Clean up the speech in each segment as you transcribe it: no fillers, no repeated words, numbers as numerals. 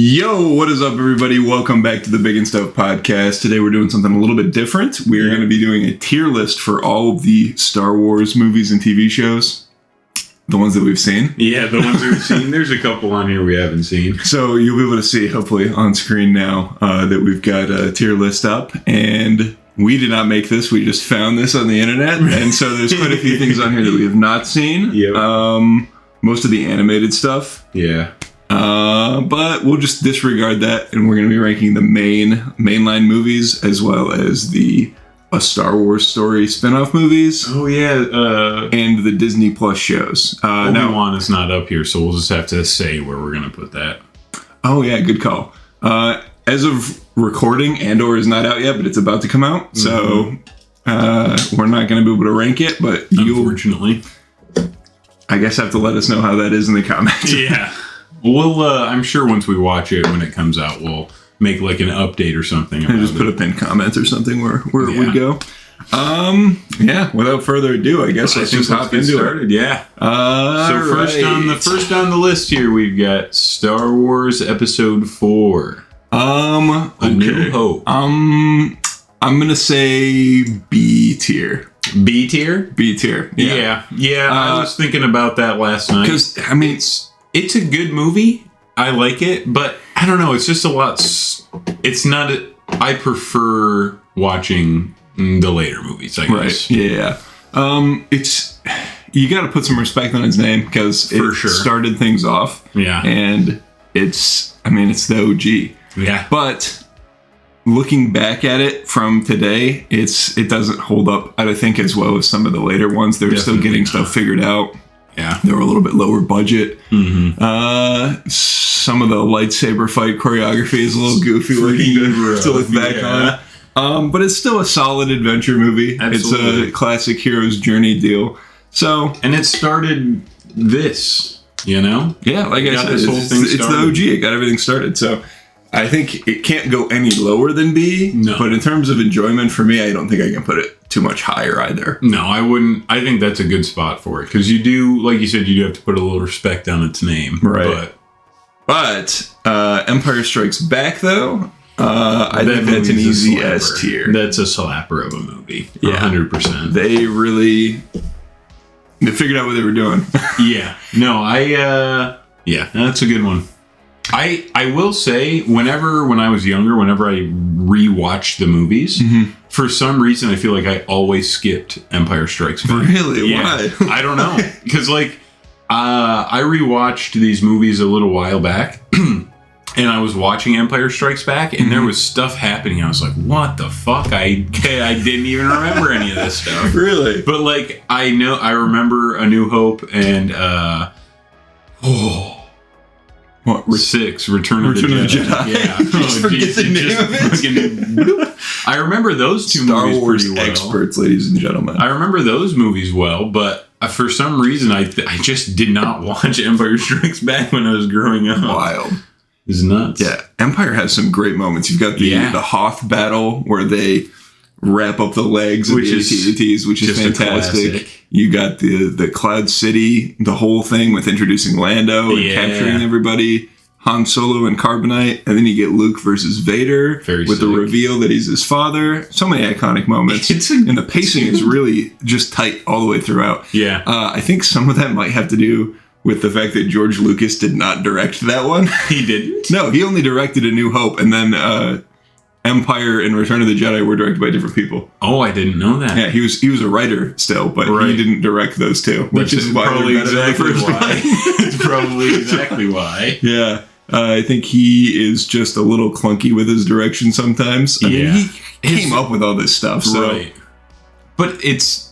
Yo, what is up, everybody? Welcome back to the Big and Stuff podcast. Today we're doing something a little bit different. We're going to be doing a tier list for all of the Star Wars movies and TV shows. The ones that we've seen. Yeah, the ones we've seen. There's a couple on here we haven't seen. So you'll be able to see, hopefully, on screen now that we've got a tier list up. And we did not make this. We just found this on the internet. And so there's quite a few things on here that we have not seen. Yep. Most of the animated stuff. Yeah. But we'll just disregard that, and we're going to be ranking the mainline movies as well as the Star Wars story spin-off movies. Oh, yeah. And the Disney Plus shows. Obi-Wan is not up here, so we'll just have to say where we're going to put that. Oh, yeah, good call. As of recording, Andor is not out yet, but it's about to come out, so we're not going to be able to rank it, but unfortunately. I guess have to let us know how that is in the comments. Yeah. We'll, I'm sure once we watch it, when it comes out, we'll make like an update or something. And just put a pinned comment or something where we go. Yeah, without further ado, I guess let's just hop into it. Yeah. So first on the list here, we've got Star Wars Episode 4. A New Hope. I'm gonna say B tier. B tier? B tier. Yeah. I was thinking about that last night. Because I mean, it's a good movie. I like it, but I don't know. It's just a lot. It's not. I prefer watching the later movies, I guess. Right. Yeah. It's you got to put some respect on its name because it started things off. Yeah. And it's the OG. Yeah. But looking back at it from today, it doesn't hold up, I think, as well as some of the later ones. They're still getting stuff figured out. Yeah. They were a little bit lower budget. Mm-hmm. Some of the lightsaber fight choreography is a little goofy looking to look back on. But it's still a solid adventure movie. Absolutely. It's a classic hero's journey deal. So, and it started this, Yeah, like I said, it's the OG. It got everything started. So I think it can't go any lower than B. No. But in terms of enjoyment for me, I don't think I can put it too much higher either. No, I wouldn't. I think that's a good spot for it because you do, like you said, you do have to put a little respect on its name. Right. But Empire Strikes Back, though, I think that's an easy S tier. That's a slapper of a movie. Yeah. 100%. They figured out what they were doing. Yeah. No, yeah, that's a good one. I will say, when I was younger, whenever I rewatched the movies, for some reason, I feel like I always skipped Empire Strikes Back. Really? Yeah. Why? I don't know. Because, I rewatched these movies a little while back, and I was watching Empire Strikes Back, and there was stuff happening. I was like, what the fuck? I didn't even remember any of this stuff. Really? But, I remember A New Hope and, What? 6, Return of the Jedi. Yeah. Just forget the name of it. I remember those two Star movies Wars pretty well. experts, ladies and gentlemen. I remember those movies well, but for some reason, I just did not watch Empire Strikes Back when I was growing up. Wild. It's nuts. Yeah. Empire has some great moments. You've got the Hoth battle where they wrap up the legs of the AT-ATs, which is fantastic. You got the Cloud City, the whole thing with introducing Lando and capturing everybody, Han Solo and Carbonite, and then you get Luke versus Vader the reveal that he's his father. So many iconic moments. And the pacing is really just tight all the way throughout. Yeah. I think some of that might have to do with the fact that George Lucas did not direct that one. He didn't? No, he only directed A New Hope, and then Empire and Return of the Jedi were directed by different people. Oh, I didn't know that. Yeah, he was a writer still, but he didn't direct those two, which is why probably exactly why. It's probably exactly why. Yeah, I think he is just a little clunky with his direction sometimes. I mean, he came up with all this stuff, so. Right. But it's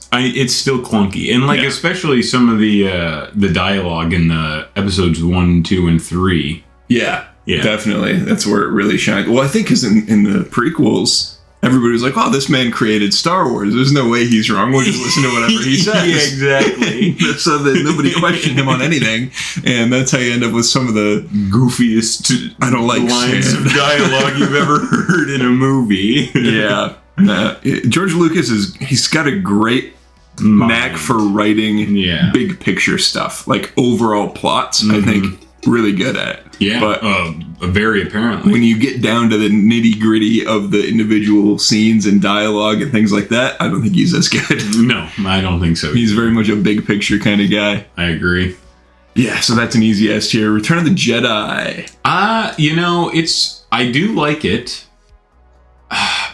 still clunky, and especially some of the dialogue in the episodes 1, 2, and 3. Yeah. Definitely. That's where it really shined. Well, I think because in the prequels, everybody was like, oh, this man created Star Wars. There's no way he's wrong. We'll just listen to whatever he says. Yeah, exactly. So that nobody questioned him on anything. And that's how you end up with some of the goofiest lines of dialogue you've ever heard in a movie. Yeah. George Lucas he's got a great knack for writing big picture stuff, like overall plots. I think really good at. Yeah, but very apparently. When you get down to the nitty gritty of the individual scenes and dialogue and things like that, I don't think he's as good. No, I don't think so. He's very much a big picture kind of guy. I agree. Yeah, so that's an easy S tier. Return of the Jedi. I do like it.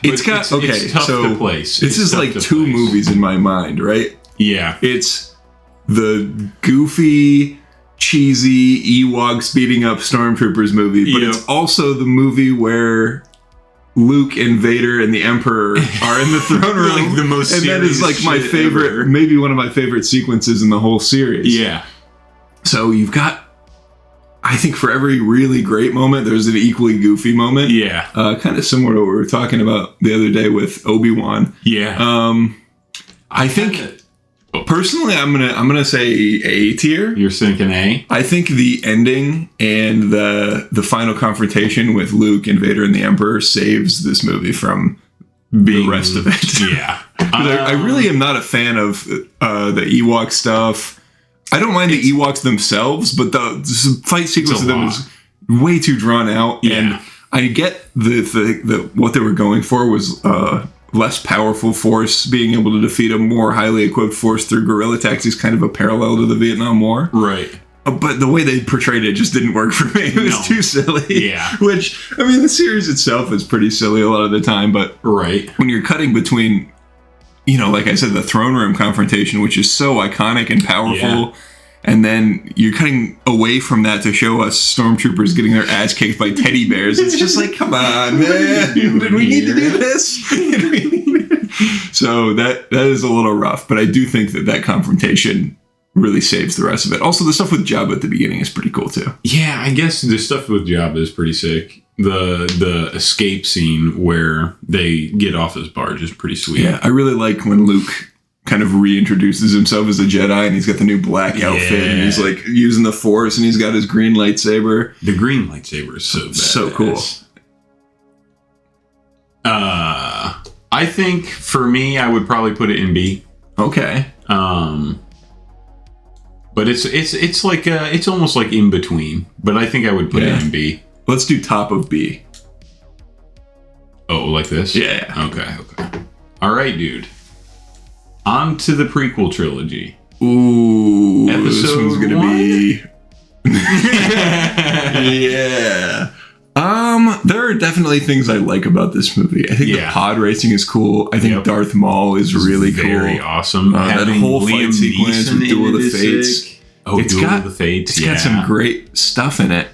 It's tough to place. This is like two movies in my mind, right? Yeah. It's the goofy, cheesy Ewoks beating up stormtroopers movie, but it's also the movie where Luke and Vader and the Emperor are in the throne room. Like the most and that is like my favorite, ever. Maybe one of my favorite sequences in the whole series. Yeah. So you've got, I think for every really great moment, there's an equally goofy moment. Yeah. Kind of similar to what we were talking about the other day with Obi-Wan. Yeah. I think personally, I'm gonna say A tier. You're thinking A? I think the ending and the final confrontation with Luke and Vader and the Emperor saves this movie from being the rest of it. Yeah. I really am not a fan of the Ewok stuff. I don't mind the Ewoks themselves, but the fight sequence of them is way too drawn out. Yeah. And I get the what they were going for was less powerful force being able to defeat a more highly equipped force through guerrilla tactics is kind of a parallel to the Vietnam War. Right. But the way they portrayed it just didn't work for me. It was too silly. Yeah. Which, I mean, the series itself is pretty silly a lot of the time, but when you're cutting between, like I said, the throne room confrontation, which is so iconic and powerful, and then you're cutting away from that to show us stormtroopers getting their ass kicked by teddy bears. It's just like, come on, man. Did we need to do this? So that is a little rough, but I do think that confrontation really saves the rest of it. Also, the stuff with Jabba at the beginning is pretty cool too. Yeah, I guess the stuff with Jabba is pretty sick. The escape scene where they get off his barge is pretty sweet. Yeah, I really like when Luke kind of reintroduces himself as a Jedi and he's got the new black outfit and he's like using the Force and he's got his green lightsaber. The green lightsaber is so badass. So cool. I think for me, I would probably put it in B. Okay. But it's like it's almost like in between. But I think I would put it in B. Let's do top of B. Oh, like this? Yeah. Okay. All right, dude. On to the prequel trilogy. Ooh, this one's gonna 1? be. Yeah. There are definitely things I like about this movie. I think the pod racing is cool. I think Darth Maul is really cool. Very awesome. That whole fight sequence with Duel of the Fates. Duel of the Fates. It's got some great stuff in it,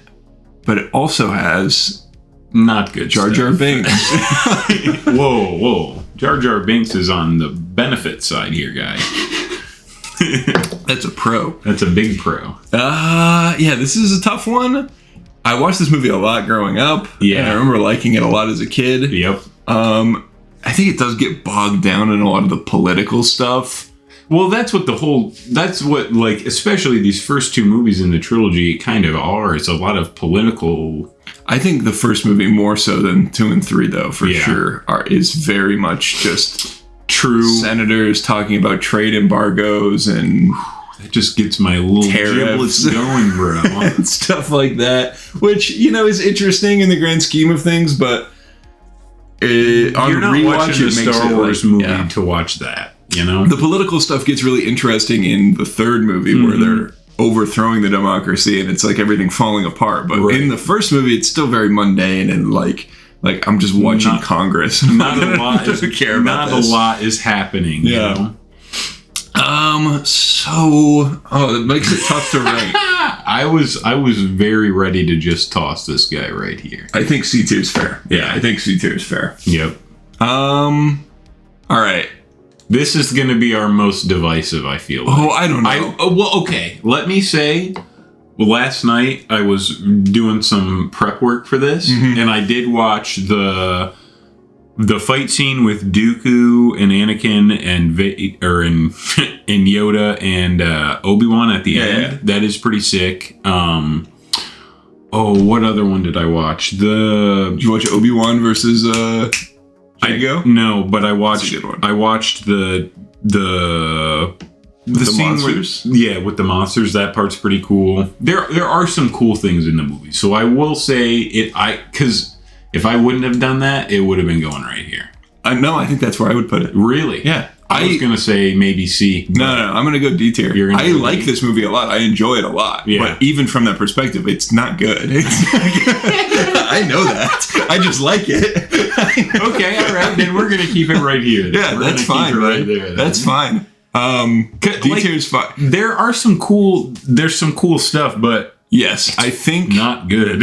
but it also has not good Jar Jar Binks. Whoa. Jar Jar Binks is on the benefit side here, guys. That's a pro. That's a big pro. Yeah, this is a tough one. I watched this movie a lot growing up. Yeah. And I remember liking it a lot as a kid. Yep. I think it does get bogged down in a lot of the political stuff. Well, that's what especially these first two movies in the trilogy kind of are. It's a lot of political. I think the first movie more so than 2 and 3, though, for sure, is very much just true senators talking about trade embargoes and that just gets my little giblets going, bro. And stuff like that, which is interesting in the grand scheme of things, but you're not watching a Star Wars movie to watch that. The political stuff gets really interesting in the third movie where they're overthrowing the democracy and it's like everything falling apart. But in the first movie, it's still very mundane and like I'm just watching Congress. Not a lot. Doesn't care about this. A lot is happening. Yeah. It makes it tough to rank. I was very ready to just toss this guy right here. I think C tier is fair. Yeah, I think C tier is fair. Yep. All right. This is going to be our most divisive, I feel like. Oh, I don't know. Well, okay. Let me say, last night I was doing some prep work for this, and I did watch the fight scene with Dooku and Anakin and and Yoda and Obi-Wan at the end. Yeah. That is pretty sick. What other one did I watch? Did you watch Obi-Wan versus No, but I watched the the scene monsters? With the monsters, that part's pretty cool. There are some cool things in the movie. So I will say because if I wouldn't have done that, it would have been going right here. No, I think that's where I would put it. Really? Yeah. I was going to say maybe C. No, I'm going to go D tier. I like this movie a lot. I enjoy it a lot. Yeah. But even from that perspective, it's not good. I know that. I just like it. Okay, all right. Then we're going to keep it right here. Yeah, that's fine. Right there, that's fine. D tier is fine. There's some cool stuff, but yes, I think not good.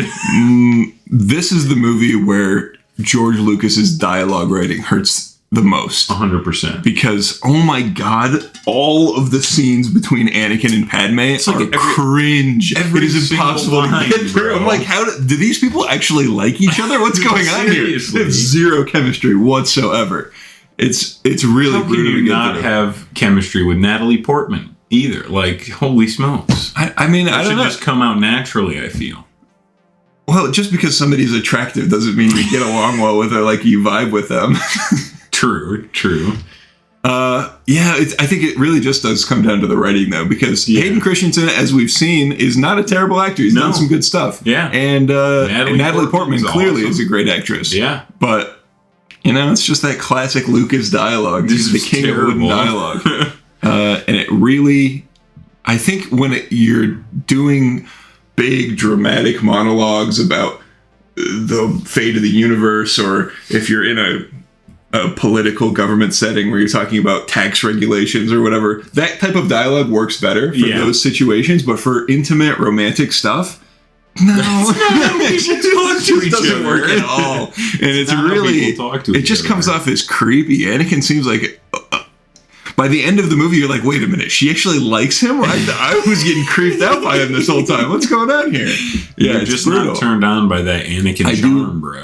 This is the movie where George Lucas's dialogue writing hurts the most. 100%. Because, oh my god, all of the scenes between Anakin and Padme are cringe. It is impossible to get through. Bro. I'm like, do these people actually like each other? What's going on here? They have zero chemistry whatsoever. It's really How can you not have chemistry with Natalie Portman either? Like, holy smokes. I mean, I don't know. It should just come out naturally, I feel. Well, just because somebody's attractive doesn't mean you get along well with her, like you vibe with them. True. I think it really just does come down to the writing, though, because Hayden Christensen, as we've seen, is not a terrible actor. He's done some good stuff. Yeah. And Natalie Portman clearly is a great actress. Yeah. But, it's just that classic Lucas dialogue. This is the king of wooden dialogue. And it really, I think when you're doing big dramatic monologues about the fate of the universe, or if you're in a political government setting where you're talking about tax regulations or whatever, that type of dialogue works better for those situations. But for intimate romantic stuff, it just doesn't work at all. And it's really, it just comes off as creepy. Anakin seems like by the end of the movie, you're like, wait a minute, she actually likes him? I was getting creeped out by him this whole time. What's going on here? Yeah, you're just brutal. Not turned on by that Anakin charm, bro.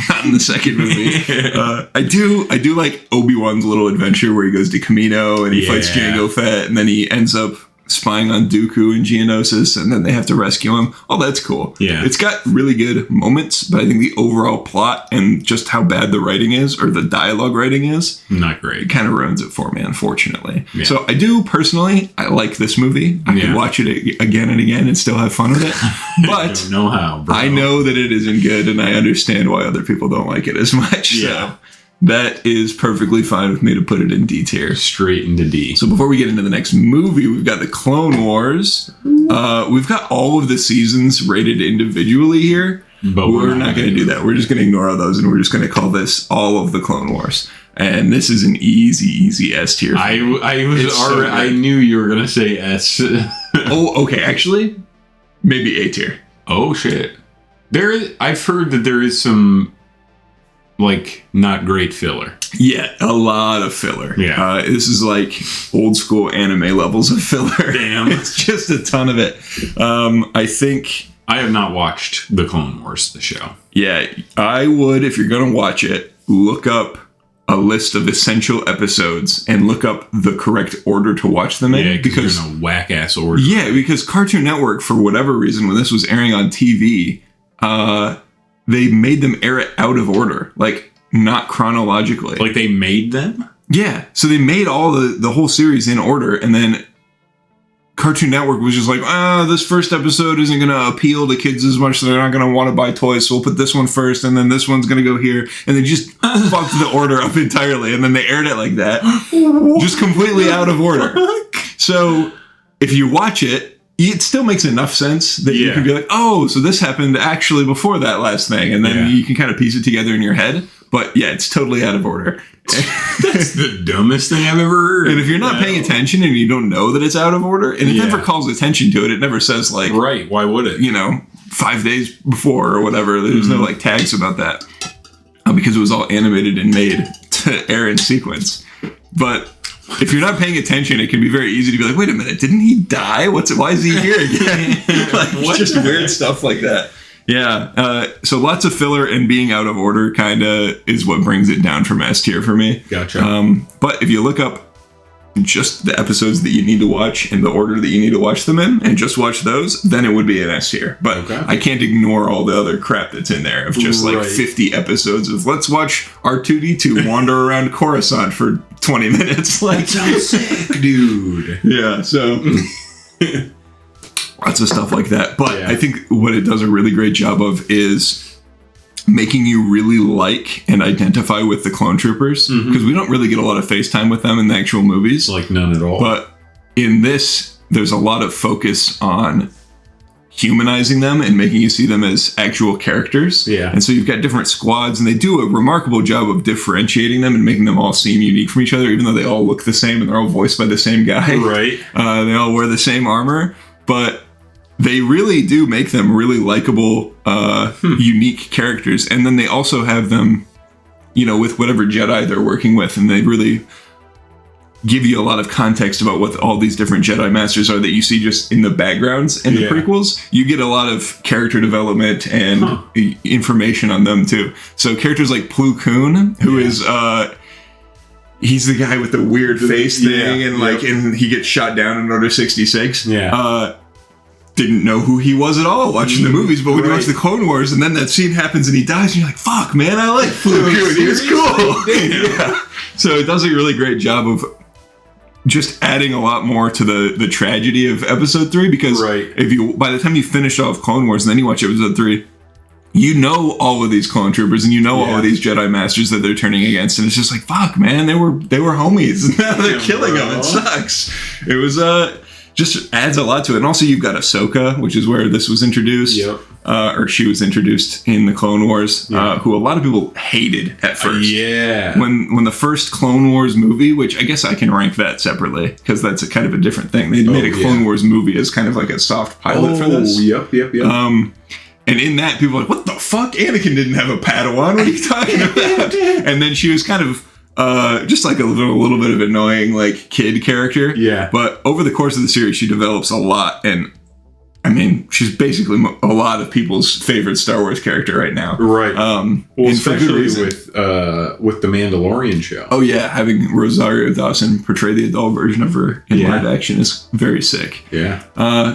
Not in the second movie. I do like Obi-Wan's little adventure where he goes to Kamino and he fights Jango Fett, and then he ends up spying on Dooku and Geonosis, and then they have to rescue him. Oh, that's cool. Yeah. It's got really good moments, but I think the overall plot and just how bad the writing is, or the dialogue writing is, not great. It kind of ruins it for me, unfortunately. Yeah. So I do, personally, I like this movie. I could watch it again and again and still have fun with it. But I don't know how, bro. I know that it isn't good, and I understand why other people don't like it as much. Yeah. So that is perfectly fine with me to put it in D tier. Straight into D. So before we get into the next movie, we've got the Clone Wars. We've got all of the seasons rated individually here. But we're not going to do that. We're just going to ignore all those, and we're just going to call this all of the Clone Wars. And this is an easy S tier. I knew you were going to say S. Oh, okay. Actually, maybe A tier. Oh, shit. I've heard that there is some not great filler. Yeah, a lot of filler. Yeah. This is like old school anime levels of filler. Damn. It's just a ton of it. I think I have not watched The Clone Wars, the show. Yeah, I would, if you're going to watch it, look up a list of essential episodes and look up the correct order to watch them in. Yeah, because they're in a whack-ass order. Yeah, because Cartoon Network, for whatever reason, when this was airing on TV, they made them air it out of order, not chronologically. Like they made them? Yeah. So they made all the whole series in order, and then Cartoon Network was just like, this first episode isn't going to appeal to kids as much, so they're not going to want to buy toys, so we'll put this one first, and then this one's going to go here. And they just fucked the order up entirely, and then they aired it like that. Just completely out of order. So if you watch it, it still makes enough sense that you can be like, oh, so this happened actually before that last thing. And then you can kind of piece it together in your head. But yeah, it's totally out of order. That's the dumbest thing I've ever heard. And if you're not paying attention and you don't know that it's out of order, and it never calls attention to it, it never says right, why would it? 5 days before or whatever. There's no tags about that. Because it was all animated and made to air in sequence. But if you're not paying attention, it can be very easy to be like, wait a minute, didn't he die? Why is he here again? Just weird stuff like that. Yeah. So lots of filler, and being out of order kind of is what brings it down from S tier for me. Gotcha. But if you look up just the episodes that you need to watch in the order that you need to watch them in, and just watch those, then it would be an S tier. But I can't ignore all the other crap that's in there of just like 50 episodes of let's watch R2-D2 wander around Coruscant for 20 minutes. Like, that sounds sick, dude. Yeah, so lots of stuff like that. But I think what it does a really great job of is making you really like and identify with the clone troopers, because we don't really get a lot of face time with them in the actual movies. Like none at all. But in this, there's a lot of focus on humanizing them and making you see them as actual characters. Yeah. And so you've got different squads, and they do a remarkable job of differentiating them and making them all seem unique from each other, even though they all look the same and they're all voiced by the same guy. Right. They all wear the same armor, but they really do make them really likable, unique characters. And then they also have them, you know, with whatever Jedi they're working with, and they really give you a lot of context about what all these different Jedi Masters are that you see just in the backgrounds in the prequels. You get a lot of character development and information on them too. So characters like Plo Koon, who is he's the guy with the weird face thing, and like, and he gets shot down in Order 66. Didn't know who he was at all watching the movies, but when you watch the Clone Wars and then that scene happens and he dies, and you're like, fuck, man, I like Plo Koon. He was cool. So it does a really great job of just adding a lot more to the tragedy of episode 3, because if you, by the time you finish off Clone Wars and then you watch episode 3, you know all of these clone troopers and you know all of these Jedi Masters that they're turning against, and it's just like, fuck, man, they were homies, and now they're killing them. It sucks. It was just adds a lot to it. And also you've got Ahsoka, which is where this was introduced, or she was introduced in the Clone Wars, who a lot of people hated at first. When the first Clone Wars movie, which I guess I can rank that separately, because that's a kind of a different thing. They made a Clone Wars movie as kind of like a soft pilot for this. And in that, people were like, what the fuck? Anakin didn't have a Padawan. What are you talking about? And then she was kind of just like a little bit of annoying like kid character. But over the course of the series, she develops a lot, and I mean, she's basically a lot of people's favorite Star Wars character right now. Well, especially with the Mandalorian show. Oh yeah, having Rosario Dawson portray the adult version of her in live action is very sick.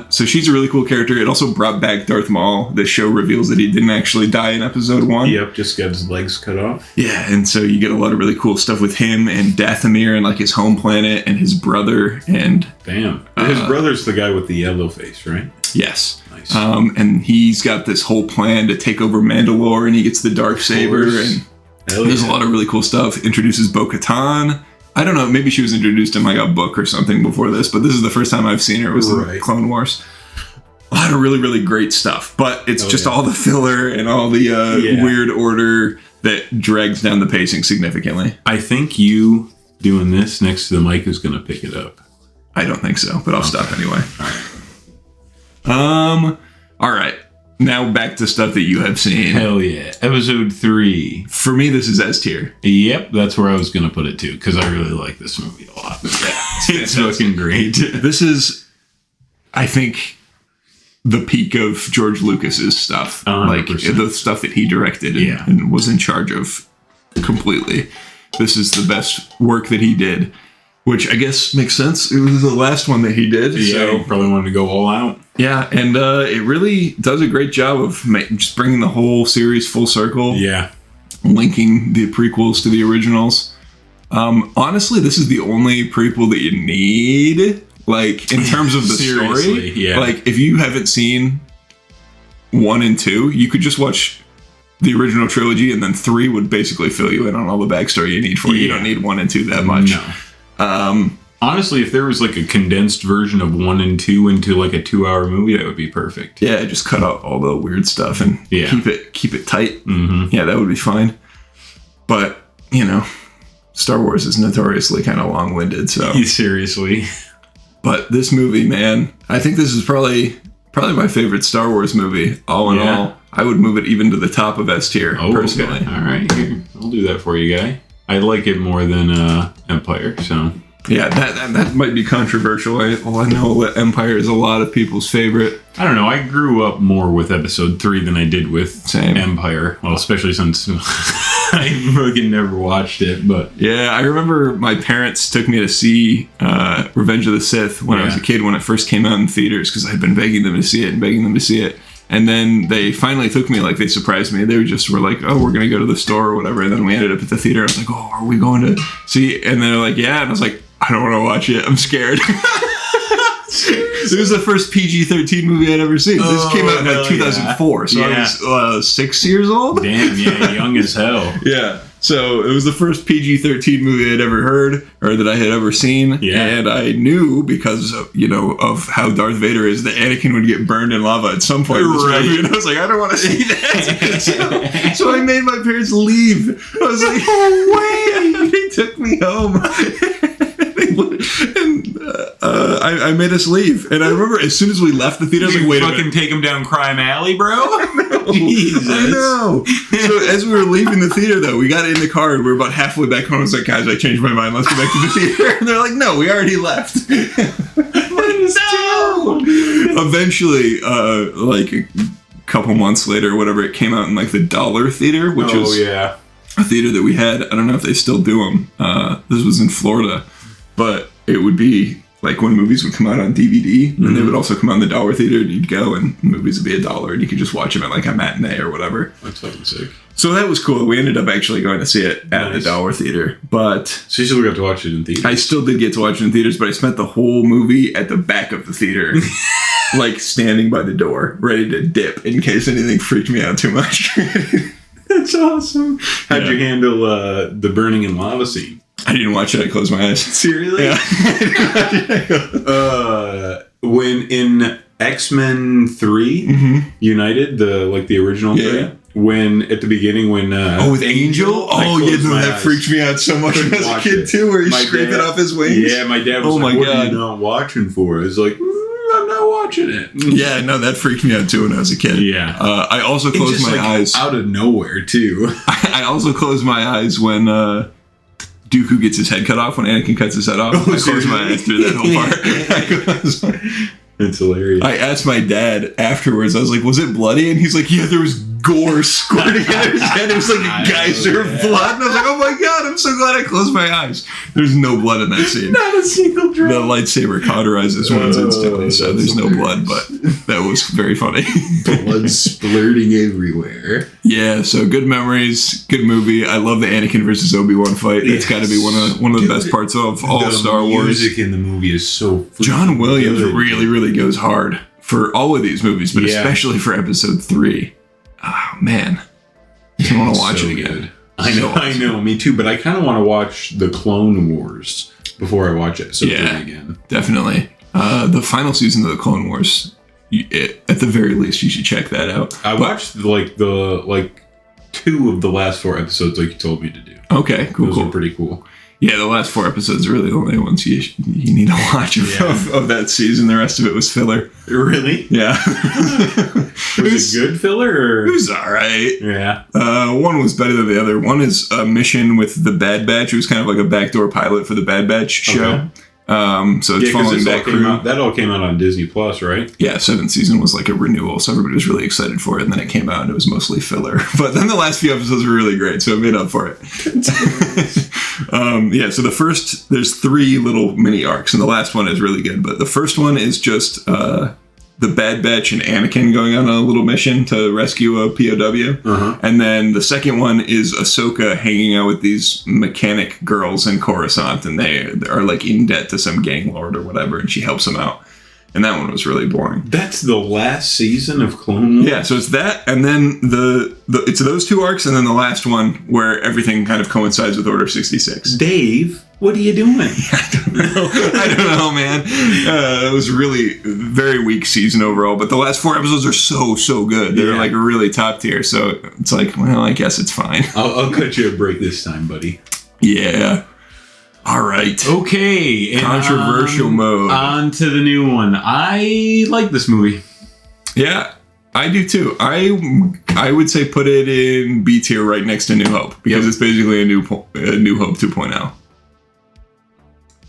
So she's a really cool character. It also brought back Darth Maul. The show reveals that he didn't actually die in episode 1. Just got his legs cut off. And so you get a lot of really cool stuff with him and Dathomir and like his home planet and his brother and... Damn. His brother's the guy with the yellow face, right? Yes. Nice. And he's got this whole plan to take over Mandalore, and he gets the Darksaber, and there's a lot of really cool stuff. Introduces Bo-Katan. I don't know, maybe she was introduced in like a book or something before this, but this is the first time I've seen her. It was in Clone Wars. A lot of really, really great stuff, but it's just all the filler and all the weird order that drags down the pacing significantly. I think you doing this next to the mic is going to pick it up. I don't think so, but I'll stop anyway. All right. Now back to stuff that you have seen. Hell yeah. Episode 3. For me, this is S tier. Yep, that's where I was going to put it too, because I really like this movie a lot. It's fucking great. This is, I think, the peak of George Lucas's stuff. 100%. Like the stuff that he directed and was in charge of completely. This is the best work that he did. Which I guess makes sense. It was the last one that he did. So he probably wanted to go all out. Yeah, and it really does a great job of just bringing the whole series full circle. Linking the prequels to the originals. Honestly, this is the only prequel that you need, like, in terms of the story. Like, if you haven't seen 1 and 2, you could just watch the original trilogy, and then 3 would basically fill you in on all the backstory you need for it. You don't need 1 and 2 that much. No. Honestly, if there was like a condensed version of 1 and 2 into like a 2-hour movie, that would be perfect. Yeah, just cut out all the weird stuff and keep it tight. Yeah, that would be fine. But, you know, Star Wars is notoriously kind of long-winded, so... Seriously. But this movie, man, I think this is probably my favorite Star Wars movie, all in all. I would move it even to the top of S tier, personally. Okay. All right, here. I'll do that for you, guy. I like it more than Empire, so... Yeah, that might be controversial. I know that Empire is a lot of people's favorite. I don't know. I grew up more with Episode 3 than I did with Empire. Well, especially since I fucking never watched it, but yeah, I remember my parents took me to see Revenge of the Sith when I was a kid when it first came out in theaters because I had been begging them to see it. And then they finally took me, like, they surprised me. They were like, oh, we're going to go to the store or whatever. And then we ended up at the theater. I was like, oh, are we going to see? And they're like, yeah. And I was like, I don't want to watch it. I'm scared. It was the first PG-13 movie I'd ever seen. This came out in like 2004. So I was 6 years old. Damn, yeah, young as hell. Yeah. So it was the first PG-13 movie I'd ever heard or that I had ever seen. Yeah. And I knew because of how Darth Vader is that Anakin would get burned in lava at some point in this movie. And I was like, I don't want to see that. so I made my parents leave. I was like, no way. They took me home. And I made us leave. And I remember as soon as we left the theater, I was like, wait a minute. Fucking take him down Crime Alley, bro? Jesus. I know. So as we were leaving the theater, though, we got in the car and we were about halfway back home. I was like, guys, I changed my mind. Let's go back to the theater. And they're like, no, we already left. No! Eventually, like a couple months later, whatever, it came out in like the Dollar Theater, which was a theater that we had. I don't know if they still do them. This was in Florida. But it would be like when movies would come out on DVD, and they would also come out in the Dollar Theater, and you'd go, and movies would be $1, and you could just watch them at like a matinee or whatever. That's fucking sick. So that was cool. We ended up actually going to see it at the Dollar Theater. But so you still got to watch it in theaters? I still did get to watch it in theaters, but I spent the whole movie at the back of the theater, like standing by the door, ready to dip in case anything freaked me out too much. That's awesome. How'd you handle the burning in lava scene? I didn't watch it. I closed my eyes. Seriously? Yeah. When in X-Men 3 United, the original 3, when at the beginning when with Angel? That freaked me out so much as a kid too, where he's scraping off his wings. Yeah, my dad was like, what are you not watching for? I was like, I'm not watching it. Yeah, no, that freaked me out too when I was a kid. Yeah. I also closed my eyes. Out of nowhere too. I also closed my eyes when Dooku gets his head cut off, when Anakin cuts his head off. I closed my eyes through that whole part. It's hilarious. I asked my dad afterwards, I was like, was it bloody? And he's like, yeah, there was gore squirting out of his head. It was like a geyser of blood. And I was like, oh my God, I'm so glad I closed my eyes. There's no blood in that scene. Not a single drop. The lightsaber cauterizes ones instantly, so there's no blood, but that was very funny. Blood splurting everywhere. Yeah, so good memories, good movie. I love the Anakin versus Obi-Wan fight. It's got to be one of the best parts of all Star Wars. The music in the movie is so John Williams really goes hard for all of these movies, but especially for episode 3. Oh, man. I want to watch it again. I know, me too, but I kind of want to watch the Clone Wars before I watch episode 3 again. Definitely. The final season of the Clone Wars, at the very least, you should check that out. I watched the 2 of the last 4 episodes like you told me to do. Okay, cool. Those are pretty cool. Yeah, the last 4 episodes are really the only ones you need to watch of that season. The rest of it was filler. Really? Yeah. Was it good filler? Or? It was all right. Yeah. One was better than the other. One is a mission with the Bad Batch. It was kind of like a backdoor pilot for the Bad Batch show. Okay. So it's following that crew. That all came out on Disney Plus, right? Yeah, 7th season was like a renewal, so everybody was really excited for it. And then it came out and it was mostly filler. But then the last few episodes were really great, so it made up for it. So there's 3 little mini arcs, and the last one is really good. But the first one is just the Bad Batch and Anakin going on a little mission to rescue a POW. And then the second one is Ahsoka hanging out with these mechanic girls in Coruscant, and they are like in debt to some gang lord or whatever, and she helps them out. And that one was really boring. That's the last season of Clone Wars? Yeah, so it's that, and then it's those 2 arcs, and then the last one where everything kind of coincides with Order 66. Dave, what are you doing? I don't know, man. It was really very weak season overall, but the last 4 episodes are so good. They're like really top tier, so it's like, well, I guess it's fine. I'll cut you a break this time, buddy. Yeah. All right. Okay. Controversial mode. On to the new one. I like this movie. Yeah, I do too. I would say put it in B tier right next to New Hope because it's basically a New Hope 2.0.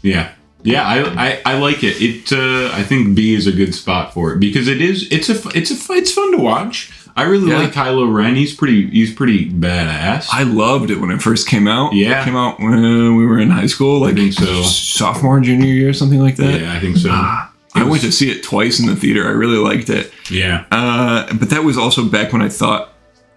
Yeah. Yeah, I like it. I think B is a good spot for it because it's fun to watch. I really like Kylo Ren. He's pretty badass. I loved it when it first came out. Yeah. It came out when we were in high school, like I think so. Sophomore, junior year, something like that. Yeah, I think so. I went to see it twice in the theater. I really liked it. Yeah. But that was also back when I thought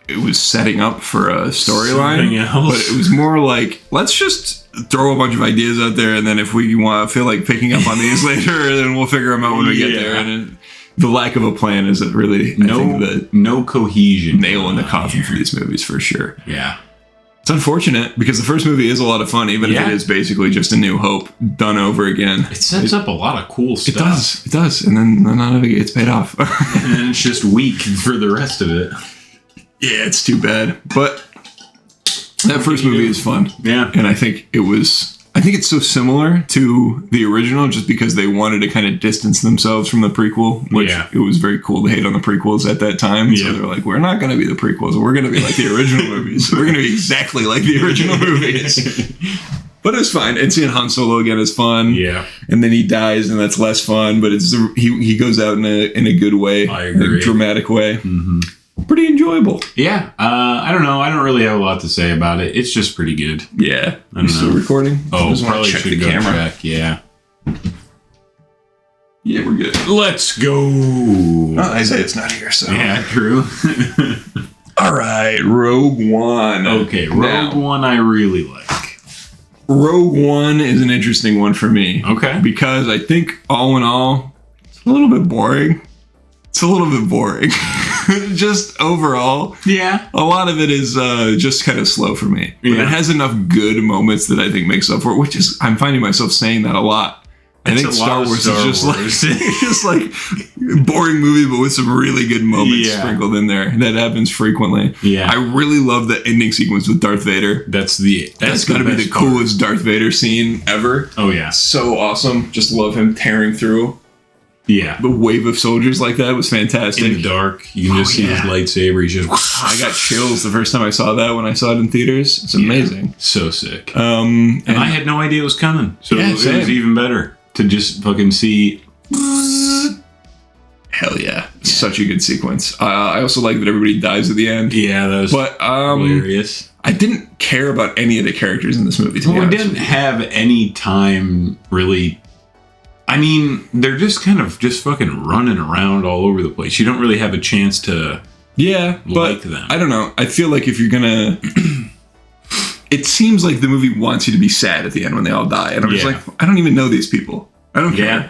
it was setting up for a storyline. But it was more like, let's just throw a bunch of ideas out there, and then if we feel like picking up on these later, then we'll figure them out when we get there. And the lack of a plan is really no cohesion. Nail in the coffin for these movies for sure. Yeah. It's unfortunate because the first movie is a lot of fun, even if it is basically just A New Hope done over again. It sets up a lot of cool stuff. It does. And then none of it gets paid off. And it's just weak for the rest of it. Yeah, it's too bad. But that first movie is fun. Yeah. And I think it's so similar to the original just because they wanted to kind of distance themselves from the prequel, which it was very cool to hate on the prequels at that time. So they're like, we're not going to be the prequels. We're going to be like the original movies. We're going to be exactly like the original movies. But it's fine. And seeing Han Solo again is fun. Yeah. And then he dies and that's less fun, but he goes out in a good way. I agree. A dramatic way. Mm-hmm. Pretty enjoyable. Yeah. I don't know. I don't really have a lot to say about it. It's just pretty good. Yeah. You still recording? Oh, probably check the camera. Check. Yeah. Yeah, we're good. Let's go. Oh, Isaiah's not here, so. Yeah, true. All right. Rogue One. Okay. Rogue One I really like. Rogue One is an interesting one for me. Okay. Because I think all in all, it's a little bit boring. Just overall, a lot of it is just kind of slow for me. But it has enough good moments that I think makes up for it, which is, I'm finding myself saying that a lot. I think Star Wars is just like boring movie, but with some really good moments sprinkled in there. That happens frequently. Yeah. I really love the ending sequence with Darth Vader. That's got to be the coolest Darth Vader scene ever. Oh, yeah. So awesome. Just love him tearing through. Yeah. The wave of soldiers like that was fantastic. In the dark, you can just see his lightsaber. He's just... I got chills the first time I saw that when I saw it in theaters. It's amazing. So sick. And I had no idea it was coming. So it was even better to just fucking see... Hell yeah. Such a good sequence. I also like that everybody dies at the end. Yeah, that was hilarious. I didn't care about any of the characters in this movie, to be honest. We didn't have any time, really... I mean, they're just kind of fucking running around all over the place. You don't really have a chance to like them. I don't know. I feel like if you're gonna... It seems like the movie wants you to be sad at the end when they all die. And I'm just like, I don't even know these people. I don't care.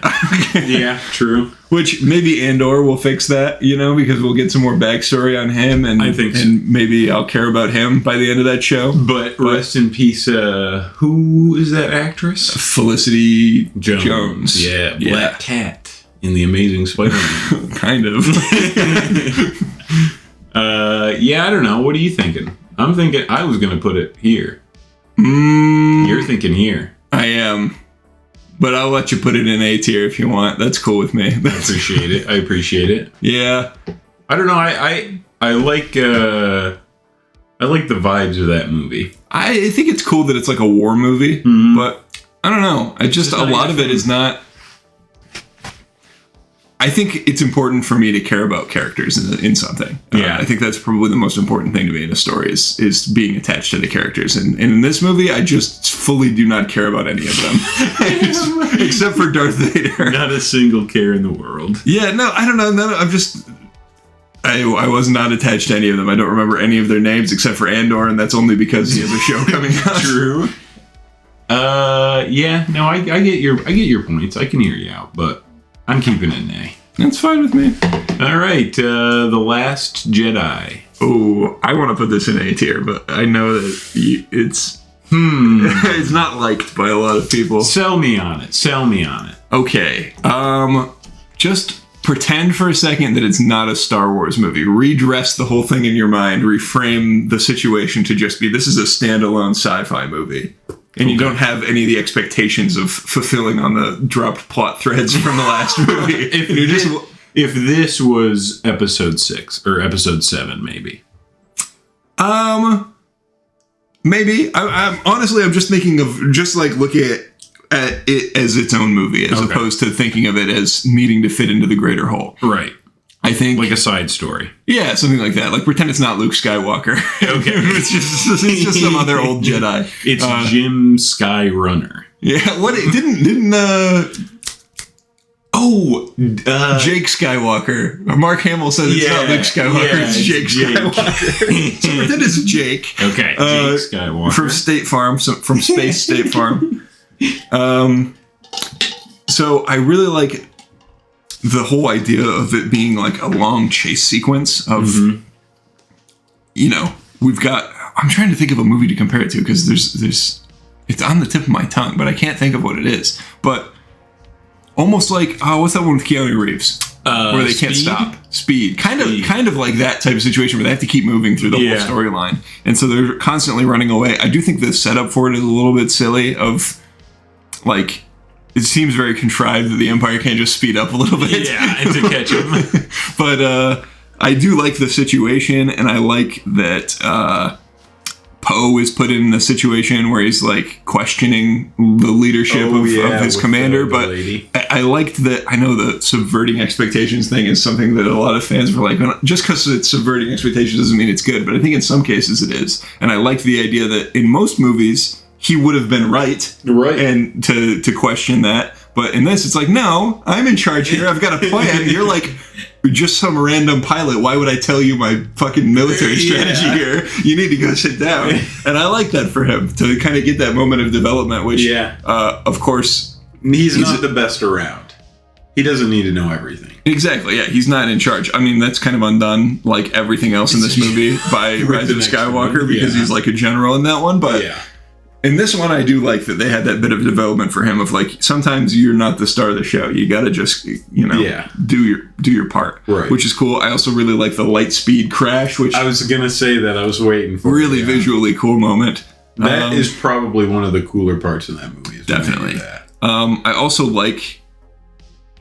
Yeah, true. Which maybe Andor will fix that, because we'll get some more backstory on him, and I think and maybe I'll care about him by the end of that show. But rest in peace. Who is that actress? Felicity Jones. Yeah, Black Cat in The Amazing Spider-Man. Kind of. I don't know. What are you thinking? I'm thinking I was going to put it here. You're thinking here. I am. But I'll let you put it in A tier if you want. That's cool with me. I appreciate it. Yeah. I don't know. I like the vibes of that movie. I think it's cool that it's like a war movie, but I don't know. A lot of it is not. I think it's important for me to care about characters in something. I think that's probably the most important thing to me in a story is being attached to the characters. And in this movie, I just fully do not care about any of them. Except for Darth Vader. Not a single care in the world. Yeah, no, I don't know. No, I was not attached to any of them. I don't remember any of their names except for Andor, and that's only because he has a show coming out. True. I get your points. I can hear you out, but I'm keeping it an A. That's fine with me. All right, The Last Jedi. Oh, I want to put this in A tier, but I know that it's it's not liked by a lot of people. Sell me on it. Okay. Just pretend for a second that it's not a Star Wars movie. Redress the whole thing in your mind. Reframe the situation to just be, this is a standalone sci-fi movie. And you don't have any of the expectations of fulfilling on the dropped plot threads from the last movie. If this was episode 6 or episode 7, maybe. Maybe. I'm honestly, I'm just thinking of just like looking at at it as its own movie, as opposed to thinking of it as needing to fit into the greater whole. Right. I think like a side story. Yeah, something like that. Like pretend it's not Luke Skywalker. Okay. it's just some other old Jedi. It's Jim Skyrunner. Yeah. What didn't Jake Skywalker. Mark Hamill says it's not Luke Skywalker, it's Jake Skywalker. So pretend it's Jake. Okay, Jake Skywalker. From State Farm, from Space State Farm. So I really like the whole idea of it being like a long chase sequence of, we've got, I'm trying to think of a movie to compare it to because there's, it's on the tip of my tongue, but I can't think of what it is. But almost like, what's that one with Keanu Reeves? Where they can't stop. Speed. Kind of like that type of situation where they have to keep moving through the whole storyline. And so they're constantly running away. I do think the setup for it is a little bit silly of, like, it seems very contrived that the Empire can't just speed up a little bit. Yeah, and to catch them. But I do like the situation, and I like that Poe is put in a situation where he's like questioning the leadership of his commander. But I liked that. I know the subverting expectations thing is something that a lot of fans were like, just because it's subverting expectations doesn't mean it's good. But I think in some cases it is. And I liked the idea that in most movies he would have been right, and to question that. But in this, it's like, no, I'm in charge here. I've got a plan. You're like just some random pilot. Why would I tell you my fucking military strategy here? You need to go sit down. And I like that for him, to kind of get that moment of development, which, of course... He's not the best around. He doesn't need to know everything. Exactly, yeah. He's not in charge. I mean, that's kind of undone, like everything else in this movie, by Rise of Skywalker, because he's like a general in that one. But in this one, I do like that they had that bit of development for him of like, sometimes you're not the star of the show. You got to just, do your part, which is cool. I also really like the light speed crash, which I was going to say that I was waiting for. Really visually cool moment. That is probably one of the cooler parts of that movie. Definitely. I also like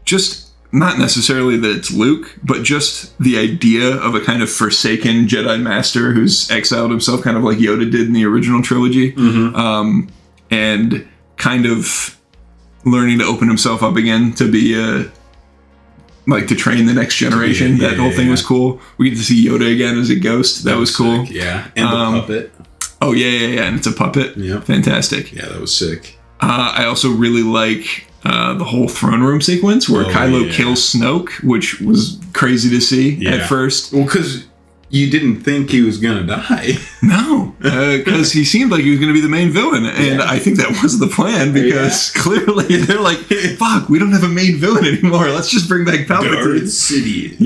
just not necessarily that it's Luke, but just the idea of a kind of forsaken Jedi Master who's exiled himself, kind of like Yoda did in the original trilogy, and kind of learning to open himself up again to be to train the next generation. That whole thing was cool. We get to see Yoda again as a ghost. That was cool. Sick. Yeah, and the puppet. Oh yeah, and it's a puppet. Yeah, fantastic. Yeah, that was sick. I also really like the whole throne room sequence where Kylo kills Snoke, which was crazy to see at first. Well, because you didn't think he was going to die. No, because he seemed like he was going to be the main villain. And I think that was the plan, because clearly they're like, fuck, we don't have a main villain anymore. Let's just bring back Palpatine. Darth Sidious.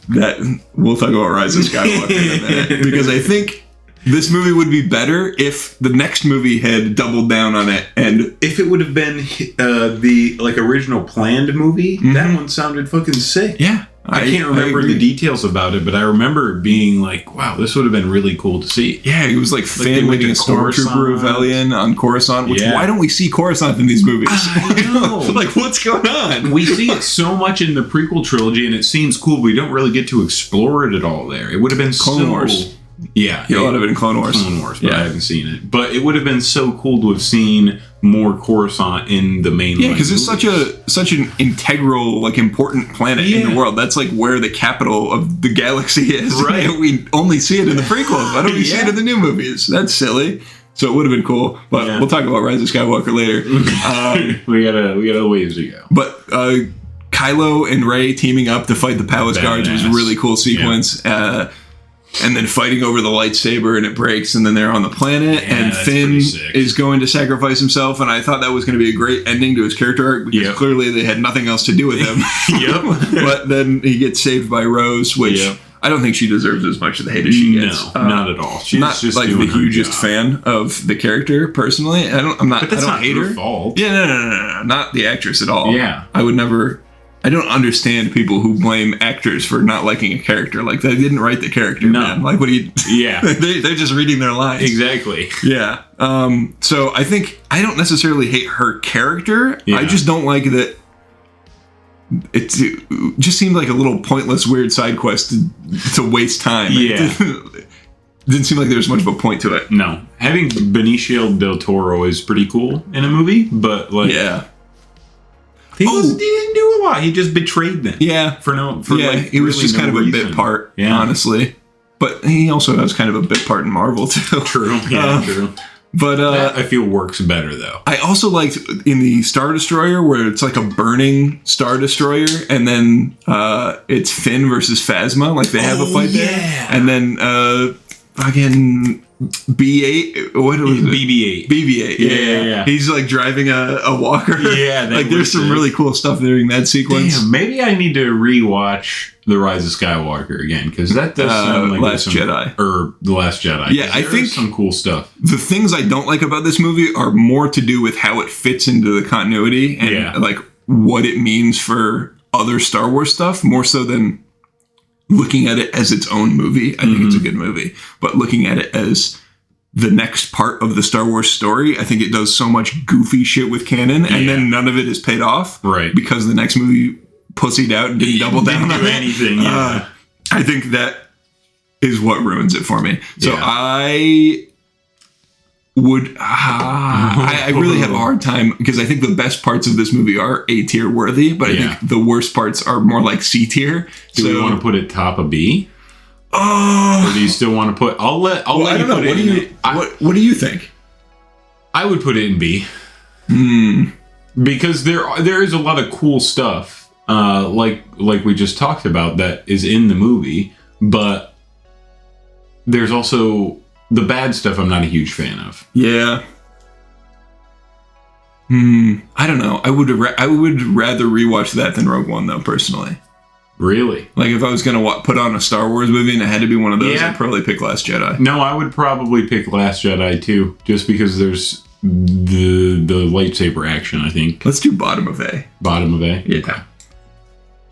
Yeah, we'll talk about Rise of Skywalker in a minute. Because I think this movie would be better if the next movie had doubled down on it, and if it would have been the original planned movie, that one sounded fucking sick. Yeah, I can't remember the details about it, but I remember being like, "Wow, this would have been really cool to see." Yeah, it was like fan making a Stormtrooper rebellion on Coruscant. Which why don't we see Coruscant in these movies? I know. Like, what's going on? We see it so much in the prequel trilogy, and it seems cool. But we don't really get to explore it at all there. It would have been Clone Wars. Yeah, a lot of it in Clone Wars. But I haven't seen it. But it would have been so cool to have seen more Coruscant in the main. Yeah, because it's such an integral, important planet in the world. That's like where the capital of the galaxy is. Right. We only see it in the prequels. Why don't we see it in the new movies? That's silly. So it would have been cool. But we'll talk about Rise of Skywalker later. We got a ways to go. But Kylo and Rey teaming up to fight the Palace Guards was a really cool sequence. Yeah. And then fighting over the lightsaber, and it breaks, and then they're on the planet, and Finn is going to sacrifice himself, and I thought that was going to be a great ending to his character arc, because clearly they had nothing else to do with him. But then he gets saved by Rose, which I don't think she deserves as much of the hate as she gets. No, not at all. She's not just like the hugest fan of the character, personally. But that's not her fault. Yeah, no, not the actress at all. Yeah. I don't understand people who blame actors for not liking a character. Like, they didn't write the character, man. Like, what do you... Yeah. They're just reading their lines. Exactly. Yeah. So I think... I don't necessarily hate her character. Yeah. I just don't like that... It just seemed like a little pointless, weird side quest to waste time. Yeah. didn't seem like there was much of a point to it. No. Having Benicio del Toro is pretty cool in a movie, but like... Yeah. He didn't do a lot. He just betrayed them. Yeah. He was just kind of a bit part, honestly. But he also has kind of a bit part in Marvel, too. True. Yeah, true. But that I feel works better, though. I also liked in the Star Destroyer where it's like a burning Star Destroyer, and then it's Finn versus Phasma. Like, they have a fight there. And then fucking B8. What was it? BB-8. BB-8. Yeah. He's like driving a walker. Yeah. Like, there's some really cool stuff during that sequence. Damn, maybe I need to rewatch The Rise of Skywalker again, because that does sound like Last Jedi. Or The Last Jedi. Yeah, I think some cool stuff. The things I don't like about this movie are more to do with how it fits into the continuity and like what it means for other Star Wars stuff, more so than looking at it as its own movie. I think it's a good movie, but looking at it as the next part of the Star Wars story, I think it does so much goofy shit with canon, and then none of it is paid off, right? Because the next movie pussied out and didn't double down on anything. Yeah. I think that is what ruins it for me. So I would I really have a hard time, because I think the best parts of this movie are A tier worthy, but I think the worst parts are more like C tier. Do we want to put it top of B? Or do you still want to put? I'll let you put it in. What do you think? I would put it in B. Because there is a lot of cool stuff, like we just talked about, that is in the movie, but there's also the bad stuff I'm not a huge fan of. Yeah. I don't know. I would rather rewatch that than Rogue One, though, personally. Really? Like, if I was going to put on a Star Wars movie and it had to be one of those, I'd probably pick Last Jedi. No, I would probably pick Last Jedi, too, just because there's the lightsaber action, I think. Let's do bottom of A. Bottom of A? Yeah. Okay.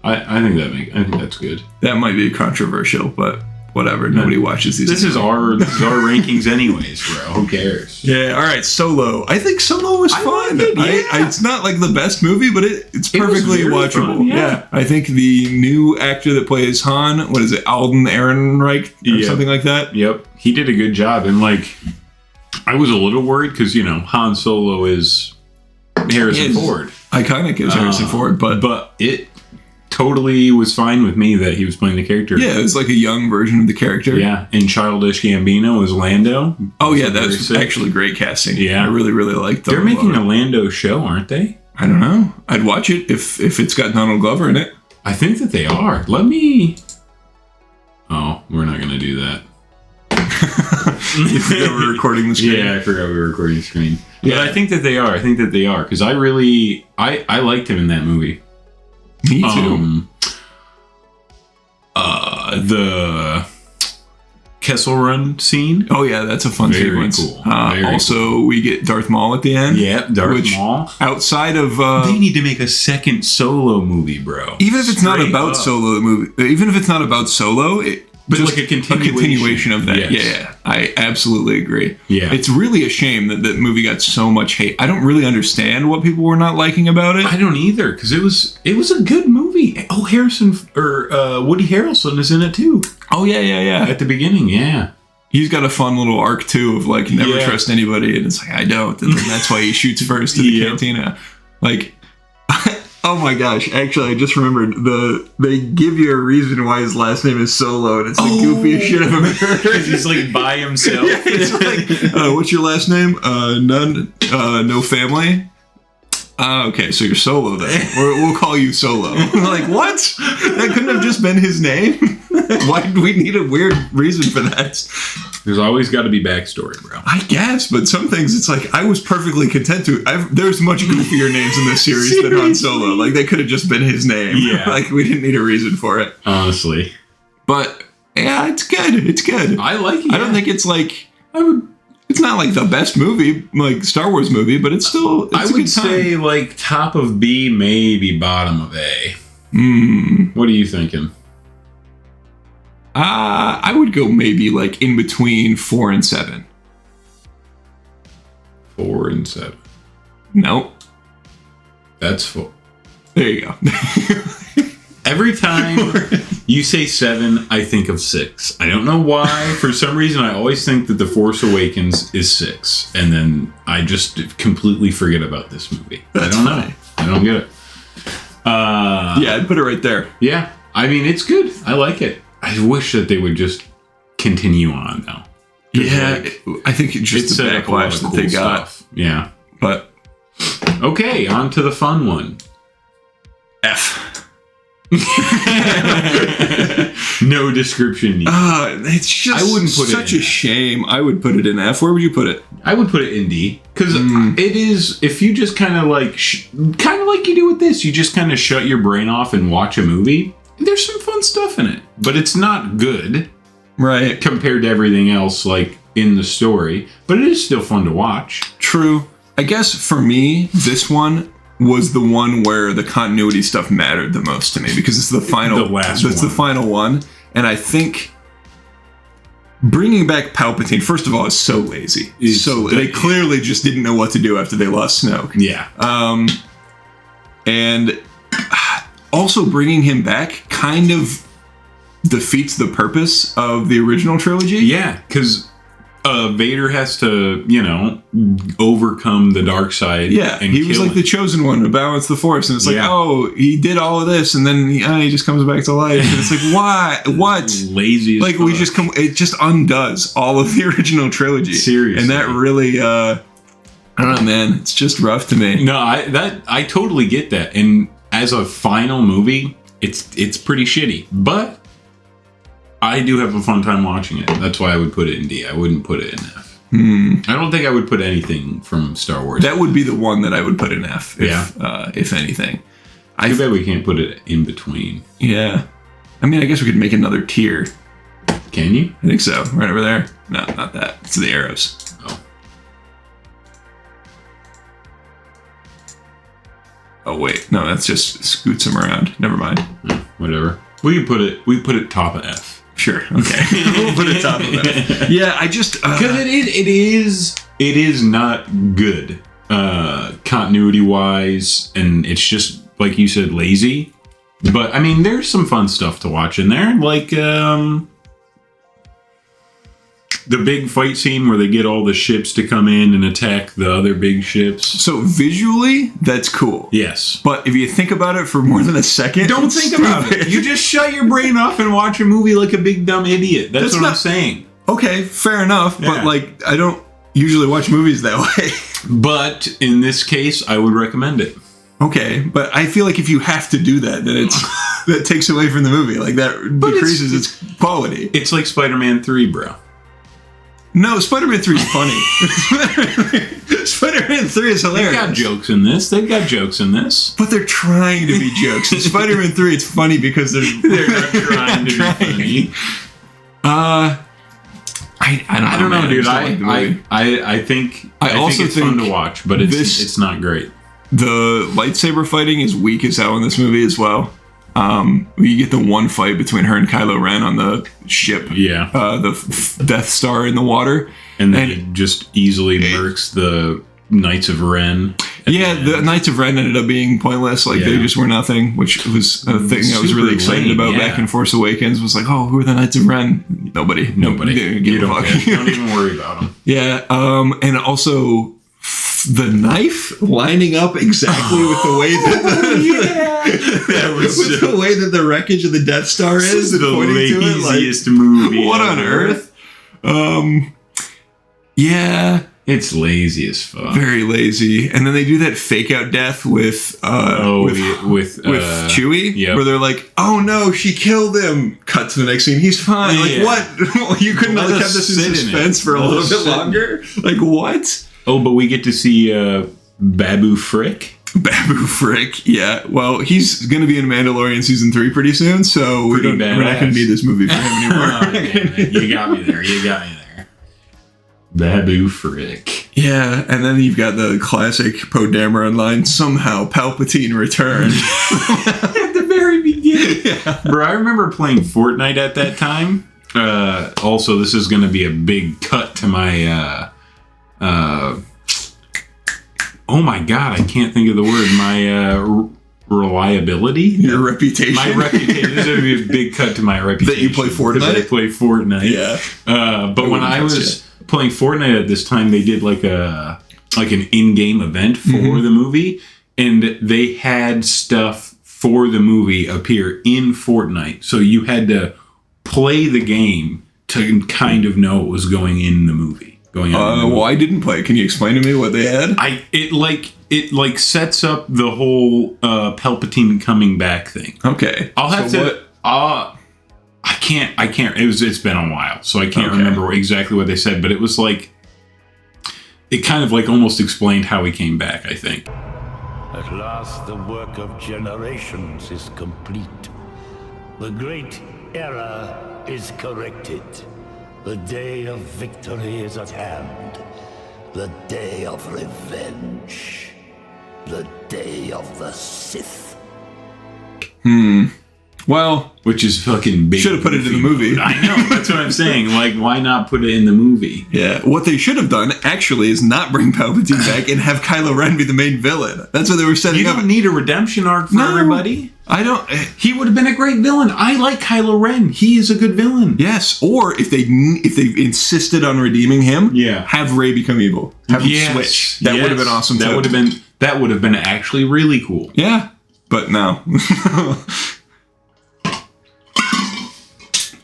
I think that's good. That might be controversial, but whatever. Nobody watches these. This is our rankings anyways, bro. Who cares? Yeah. All right. Solo. I think Solo was fun. It's not like the best movie, but it's perfectly watchable. Fun, yeah. I think the new actor that plays Han, what is it, Alden Ehrenreich or something like that? Yep. He did a good job, and like, I was a little worried because Han Solo is Harrison Ford. Iconic as Harrison Ford, but it totally was fine with me that he was playing the character. Yeah, it was like a young version of the character. Yeah, and Childish Gambino was Lando. Oh yeah, that's actually great casting. Yeah, I really liked them. They're making a Lando show, aren't they? I don't know. I'd watch it if it's got Donald Glover in it. I think that they are. Let me. Oh, we're not gonna do that. You forgot we were recording the screen. Yeah, I forgot we were recording the screen. Yeah, but I think that they are. Because I liked him in that movie. Me too. The Kessel Run scene. Oh yeah, that's a fun sequence. Cool. Also, cool. We get Darth Maul at the end. Yeah, Darth Maul. Outside of, they need to make a second Solo movie, bro. Even if it's not about Solo, the movie. Even if it's not about Solo, but just like a continuation of that. Yes. Yeah, I absolutely agree. Yeah. It's really a shame that the movie got so much hate. I don't really understand what people were not liking about it. I don't either, because it was a good movie. Oh, Woody Harrelson is in it too. Oh, yeah. At the beginning, yeah. He's got a fun little arc too of like never trust anybody, and it's like, I don't. And then that's why he shoots first in the cantina. Like, oh my gosh, actually I just remembered they give you a reason why his last name is Solo, and it's the goofiest shit I've ever heard. Because he's like by himself. Yeah, it's like, what's your last name? None, no family. Okay, so you're Solo then. We'll call you Solo. Like, what? That couldn't have just been his name? Why do we need a weird reason for that? There's always got to be backstory, bro. I guess, but some things it's like I was perfectly content to. There's much goofier names in this series than Han Solo. Like, they could have just been his name. Yeah. Like, we didn't need a reason for it. Honestly. But yeah, it's good. It's good. I like it. I don't think it's like It's not like the best movie, like Star Wars movie, but it's still. It's I would say like top of B, maybe bottom of A. What are you thinking? I would go maybe like in between 4 and 7. 4 and 7. Nope. That's 4. There you go. Every time you say 7, I think of 6. I don't know why. For some reason, I always think that The Force Awakens is 6. And then I just completely forget about this movie. I don't know. I don't get it. Yeah, I'd put it right there. Yeah. I mean, it's good. I like it. I wish that they would just continue on now. Yeah, I think it's just the backlash that they got. Stuff. Yeah. But. Okay, on to the fun one. F. No description needed. It's just I wouldn't put such a shame. I would put it in F. Where would you put it? I would put it in D because it is. If you just kind of like you do with this, you just kind of shut your brain off and watch a movie. There's some fun stuff in it, but it's not good, right? Compared to everything else, like in the story. But it is still fun to watch. True. I guess for me, this one was the one where the continuity stuff mattered the most to me because it's the final. The final one, and I think bringing back Palpatine, first of all, is so lazy. They clearly just didn't know what to do after they lost Snoke. Yeah. And also bringing him back kind of defeats the purpose of the original trilogy. Yeah, because Vader has to, overcome the dark side. Yeah, and he was like the chosen one to balance the Force, and it's like, he did all of this, and then he just comes back to life, and it's like, why? What? Lazy as fuck. It just undoes all of the original trilogy. Seriously. And that really, I don't know, man, it's just rough to me. No, I totally get that, and as a final movie, it's pretty shitty, but I do have a fun time watching it. That's why I would put it in D. I wouldn't put it in F. I don't think I would put anything from Star Wars. That would be the one that I would put in F, if anything. I bet we can't put it in between. Yeah. I mean, I guess we could make another tier. Can you? I think so. Right over there. No, not that. It's the arrows. Oh, wait. No, that's just scoots them around. Never mind. Whatever. We put it top of F. Sure. Okay. We'll put it top of F. Yeah, I just because it is not good continuity wise, and it's just like you said, lazy. But I mean, there's some fun stuff to watch in there, like the big fight scene where they get all the ships to come in and attack the other big ships. So visually, that's cool. Yes. But if you think about it for more than a second, don't think about it. You just shut your brain off and watch a movie like a big dumb idiot. That's what I'm saying. Okay, fair enough. Yeah. But like, I don't usually watch movies that way. But in this case, I would recommend it. Okay, but I feel like if you have to do that, then that takes away from the movie. Like that decreases its quality. It's like Spider-Man 3, bro. No, Spider-Man 3 is funny. Spider-Man 3 is hilarious. They've got jokes in this. But they're trying to be jokes. In Spider-Man 3, it's funny because they're not trying to be funny. I don't know, dude. I think it's fun to watch, but it's not great. The lightsaber fighting is weak as hell in this movie as well. You get the one fight between her and Kylo Ren on the ship. Yeah. The Death Star in the water. And then it just easily murks the Knights of Ren. Yeah, the Knights of Ren ended up being pointless. Like, they just were nothing, which was a thing I was really excited about back in Force Awakens. Was like, oh, who are the Knights of Ren? Nobody. You don't even worry about them. Yeah, and also the knife lining up exactly with the way that the way that the wreckage of the Death Star is. The laziest movie. What on earth? Yeah. It's lazy as fuck. Very lazy. And then they do that fake out death with Chewie, where they're like, "Oh no, she killed him." Cut to the next scene. He's fine. Like what? You couldn't have kept this in suspense for a little bit longer. Like what? Oh, but we get to see Babu Frick. Babu Frick, yeah. Well, he's going to be in Mandalorian season 3 pretty soon, so we're not going to need this movie for him anymore. You got me there. Babu Frick. Yeah, and then you've got the classic Poe Dameron line, somehow Palpatine returned. At the very beginning. Yeah. Bro, I remember playing Fortnite at that time. Also, this is going to be a big cut to my... oh my god, I can't think of the word. My reliability. Your reputation. My reputation. This is going to be a big cut to my reputation. That you play Fortnite? I play Fortnite. Yeah. But when I was playing Fortnite at this time, they did like an in-game event for the movie, and they had stuff for the movie appear in Fortnite. So you had to play the game to kind of know what was going in the movie. Well, I didn't play it. Can you explain to me what they had? It sets up the whole Palpatine coming back thing. Okay. I'll have to. I can't. It's been a while, so I can't remember exactly what they said. But it was like, it kind of like almost explained how he came back, I think. At last, the work of generations is complete. The great error is corrected. The day of victory is at hand. The day of revenge. The day of the Sith. Well, which is fucking big. Should have put it in the movie. I know. That's what I'm saying. Like, why not put it in the movie? Yeah. What they should have done, actually, is not bring Palpatine back and have Kylo Ren be the main villain. That's what they were setting up. You don't need a redemption arc for everybody. I don't. He would have been a great villain. I like Kylo Ren. He is a good villain. Yes. Or if they insisted on redeeming him, have Rey become evil. Have him switch. That would have been awesome. That would have been actually really cool. Yeah. But no.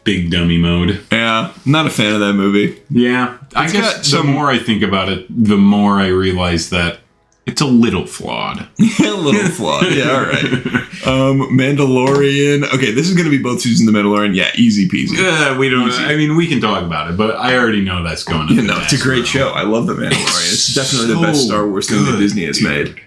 Big dummy mode. Yeah, not a fan of that movie. Yeah, I guess the more I think about it, the more I realize that it's a little flawed. A little flawed. Yeah, all right. Mandalorian. Okay, this is going to be both seasons of The Mandalorian. Yeah, easy peasy. We don't. Easy. I mean, we can talk about it, but I already know that's going. It's a great show. I love The Mandalorian. It's definitely the best Star Wars thing that Disney has made.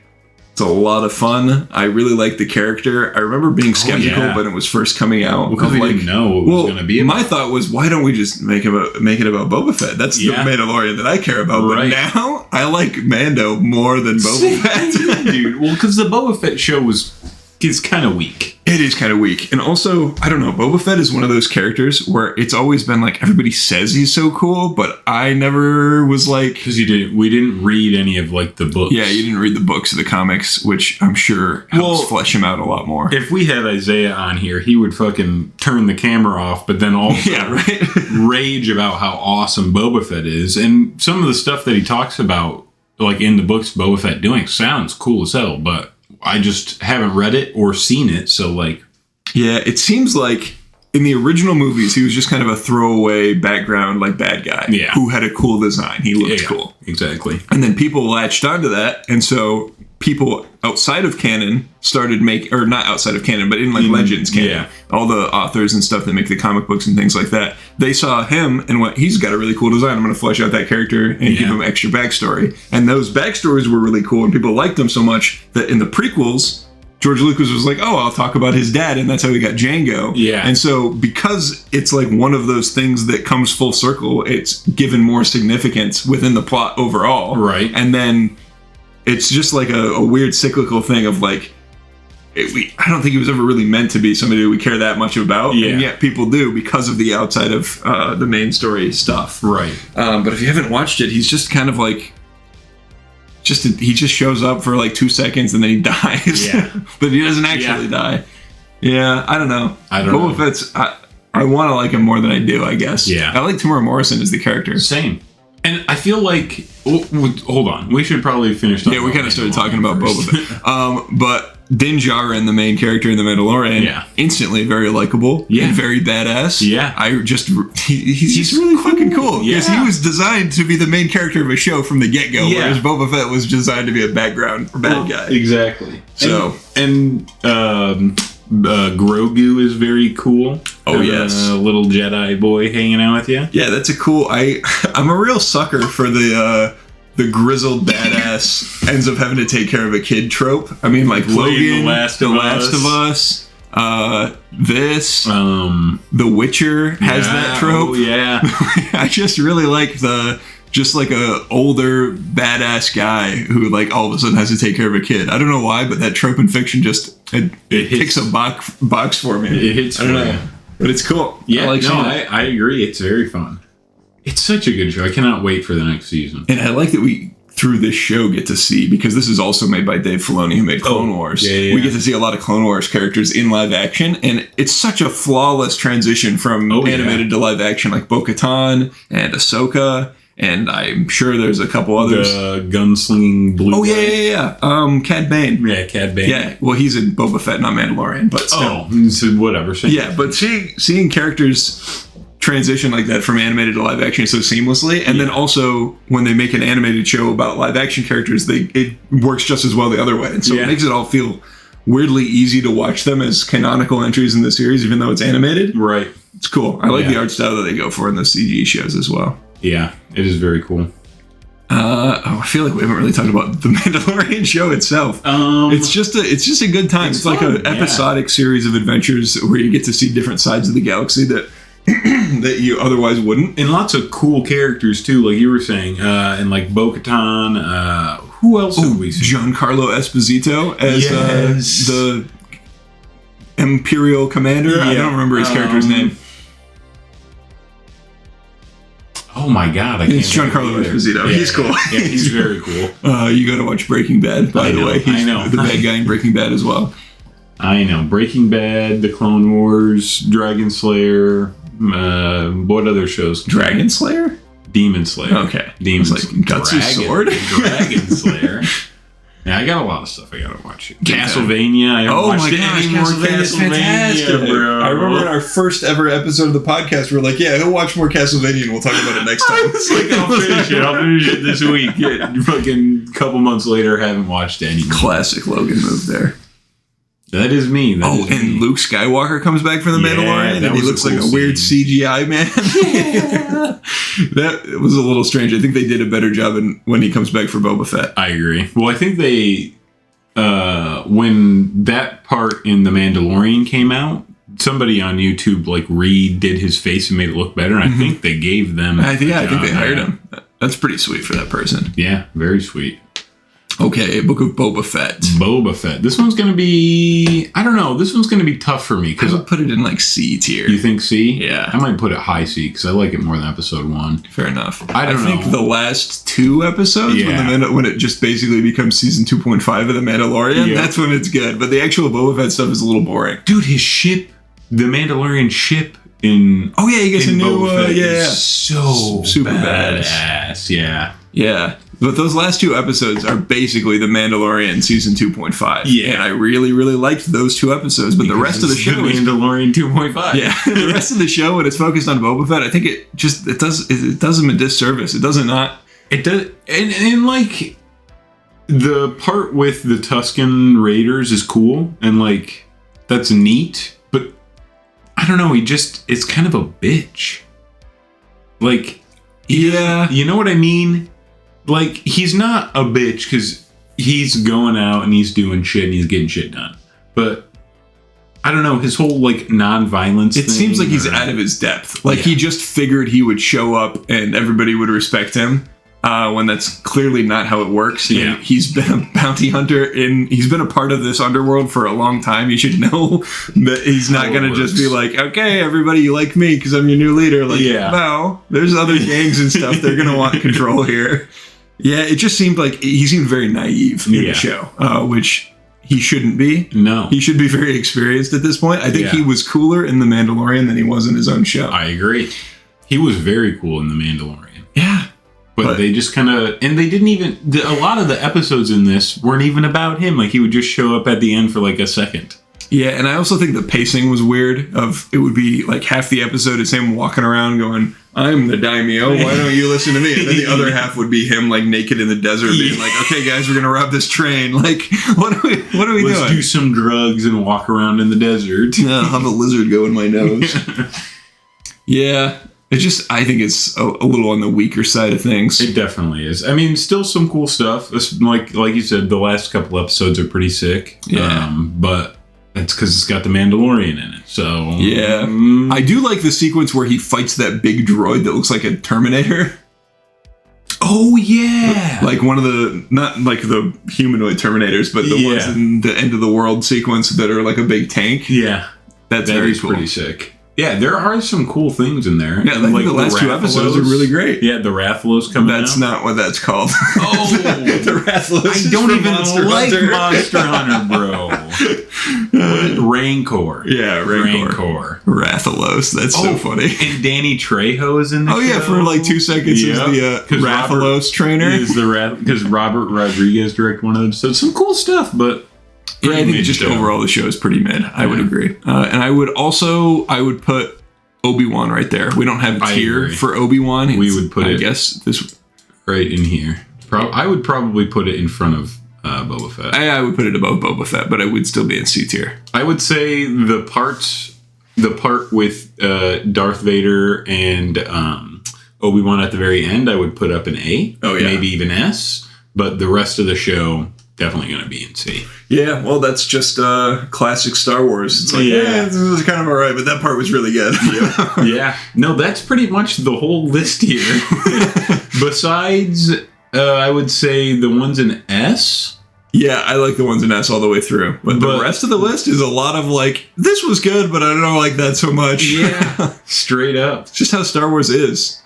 It's a lot of fun. I really like the character. I remember being skeptical when it was first coming out. Because we didn't know what it was going to be about. My thought was, why don't we just make it about Boba Fett? That's the Mandalorian that I care about. But now, I like Mando more than Boba Fett. Dude, well, because the Boba Fett show is kind of weak. It is kind of weak. And also, I don't know, Boba Fett is one of those characters where it's always been like, everybody says he's so cool, but I never was like... Because we didn't read any of like the books. Yeah, you didn't read the books or the comics, which I'm sure helps flesh him out a lot more. If we had Isaiah on here, he would fucking turn the camera off, but then also rage about how awesome Boba Fett is. And some of the stuff that he talks about, like in the books, Boba Fett doing sounds cool as hell, but I just haven't read it or seen it, so like... Yeah, it seems like in the original movies, he was just kind of a throwaway background, like, bad guy who had a cool design. He looked cool. Exactly. And then people latched onto that, and so people outside of canon started making... Or not outside of canon, but in, like, Legends canon. All the authors and stuff that make the comic books and things like that. They saw him and went, he's got a really cool design. I'm going to flesh out that character and give him extra backstory. And those backstories were really cool, and people liked them so much that in the prequels... George Lucas was like, oh, I'll talk about his dad, and that's how we got Django. Yeah. And so because it's like one of those things that comes full circle, it's given more significance within the plot overall. Right. And then it's just like a weird cyclical thing of like, I don't think he was ever really meant to be somebody we care that much about, and yet people do because of the outside of the main story stuff. Right. But if you haven't watched it, he's just kind of like... he just shows up for like 2 seconds and then he dies. Yeah. But he doesn't actually die. Yeah, I don't know. Boba Fett's... I want to like him more than I do, I guess. Yeah. I like Tamora Morrison as the character. Same. And I feel like... hold on. We should probably finish talking. Yeah, we kind of started talking about Boba Fett. But Din Djarin, the main character in The Mandalorian, instantly very likable and very badass. Yeah. He's just really fucking cool. Because he was designed to be the main character of a show from the get-go, whereas Boba Fett was designed to be a background bad guy. Exactly. So... And Grogu is very cool. Oh, yes. A little Jedi boy hanging out with you. Yeah, that's a cool... I'm a real sucker for the grizzled badass ends up having to take care of a kid trope. I mean, like Logan, The Last of Us, The Witcher has that trope. Oh, yeah. I just really like just like a older badass guy who like all of a sudden has to take care of a kid. I don't know why, but that trope in fiction just it ticks a box for me. It hits. I don't know, but it's cool. Yeah, I agree. It's very fun. It's such a good show. I cannot wait for the next season. And I like that we through this show get to see, because this is also made by Dave Filoni, who made Clone Wars. Yeah. We get to see a lot of Clone Wars characters in live action, and it's such a flawless transition from animated to live action, like Bo-Katan and Ahsoka, and I'm sure there's a couple others. The gunslinging blue. Oh yeah. Cad Bane. Yeah, Cad Bane. Yeah, well, he's in Boba Fett, not Mandalorian, but still. Oh, so whatever. Yeah, but seeing characters transition like that from animated to live action so seamlessly, and then also when they make an animated show about live action characters, it works just as well the other way, and so it makes it all feel weirdly easy to watch them as canonical entries in the series, even though it's animated. Right. It's cool. I like the art style that they go for in the CG shows as well. Yeah, it is very cool. I feel like we haven't really talked about the Mandalorian show itself. It's just a good time. It's like an episodic series of adventures where you get to see different sides of the galaxy that that you otherwise wouldn't. And lots of cool characters too, like you were saying, and like Bo-Katan. Who else have we seen? Giancarlo Esposito as the Imperial Commander. I don't remember his character's name. Oh my god, it's Giancarlo Esposito. Yeah, he's cool. Yeah, he's very cool. You got to watch Breaking Bad, by the way. He's the bad guy in Breaking Bad as well. I know. Breaking Bad, The Clone Wars, Dragon Slayer. What other shows? Dragon Slayer? Demon Slayer. Okay. Demon Slayer. Gutsy Sword? Dragon Slayer. Yeah, I got a lot of stuff I gotta watch. Castlevania. I haven't watched any more Castlevania, bro. I remember in our first ever episode of the podcast, we were like, yeah, he'll watch more Castlevania and we'll talk about it next time. I was like, I'll finish it this week. Yeah, fucking couple months later, haven't watched any more. Classic Logan move there. That is me. And Luke Skywalker comes back from the Mandalorian, and he looks like a weird CGI man. That was a little strange. I think they did a better job when he comes back for Boba Fett. I agree. Well, I think they, when that part in The Mandalorian came out, somebody on YouTube like redid his face and made it look better, and I think they gave them. I think they hired him. That's pretty sweet for that person. Yeah, very sweet. Okay, Book of Boba Fett. Boba Fett. This one's going to be... I don't know. This one's going to be tough for me. I would put it in like C tier. You think C? Yeah. I might put it high C because I like it more than episode 1. Fair enough. I think the last 2 episodes, when it just basically becomes season 2.5 of The Mandalorian, that's when it's good. But the actual Boba Fett stuff is a little boring. Dude, his ship, the Mandalorian ship in... Oh, yeah, he gets a new... so super badass. Yeah. But those last 2 episodes are basically The Mandalorian season 2.5. Yeah. And I really, really liked those 2 episodes. But the rest of the show is Mandalorian 2.5. Yeah. The rest of the show, when it's focused on Boba Fett, I think it does him a disservice. It doesn't not. It does. And like the part with the Tusken Raiders is cool. And like that's neat. But I don't know. It's kind of a bitch. Like, yeah. You know what I mean? Like, he's not a bitch because he's going out and he's doing shit and he's getting shit done. But, I don't know, his whole, like, non-violence thing. It seems like he's out of his depth. Like, he just figured he would show up and everybody would respect him. When that's clearly not how it works. Yeah. He's been a bounty hunter he's been a part of this underworld for a long time. You should know that he's not going to just be like, okay, everybody, you like me because I'm your new leader. Like, no, there's other gangs and stuff. They're going to want control here. Yeah, it just seemed like he seemed very naive in the show, which he shouldn't be. No. He should be very experienced at this point. I think he was cooler in The Mandalorian than he was in his own show. I agree. He was very cool in The Mandalorian. Yeah. But they just kind of... And they didn't even... A lot of the episodes in this weren't even about him. Like, he would just show up at the end for like a second. Yeah, and I also think the pacing was weird. It would be like half the episode is him walking around going, I'm the daimyo, why don't you listen to me? And then the other half would be him like naked in the desert being like, okay guys, we're going to rob this train. Like, what are we doing? Let's do some drugs and walk around in the desert. Yeah, I'll have a lizard go in my nose. Yeah. I think it's a little on the weaker side of things. It definitely is. I mean, still some cool stuff. Like you said, the last couple episodes are pretty sick. Yeah. But that's because it's got the Mandalorian in it. So yeah, I do like the sequence where he fights that big droid that looks like a Terminator. Oh yeah, like one of the not like the humanoid Terminators, but the ones in the end of the world sequence that are like a big tank. Yeah, that's very cool. Pretty sick. Yeah, there are some cool things in there. Yeah, like the last 2 episodes are really great. Yeah, the Rathalos coming That's out. not what that's called. Oh, the Rathalos. I don't even like Hunter. Monster Hunter, bro. Rancor. Yeah, Rancor. Rathalos. That's so funny. And Danny Trejo is in the show. Yeah, for like 2 seconds is the Rathalos trainer. Because Robert Rodriguez directed one of them. So some cool stuff, but... Yeah, I think just overall the show is pretty mid. I would agree. And I would put Obi-Wan right there. We don't have a tier for Obi-Wan. We would put I guess this right in here. I would probably put it in front of Boba Fett. I would put it above Boba Fett, but it would still be in C tier. I would say the part with Darth Vader and Obi-Wan at the very end, I would put up an A. Oh yeah, maybe even S. But the rest of the show, definitely going to be in C. Yeah, well, that's just classic Star Wars. It's like, this was kind of all right, but that part was really good. Yeah. No, that's pretty much the whole list here. Besides, I would say the ones in S. Yeah, I like the ones in S all the way through. But the rest of the list is a lot of like, this was good, but I don't like that so much. Yeah, straight up. It's just how Star Wars is.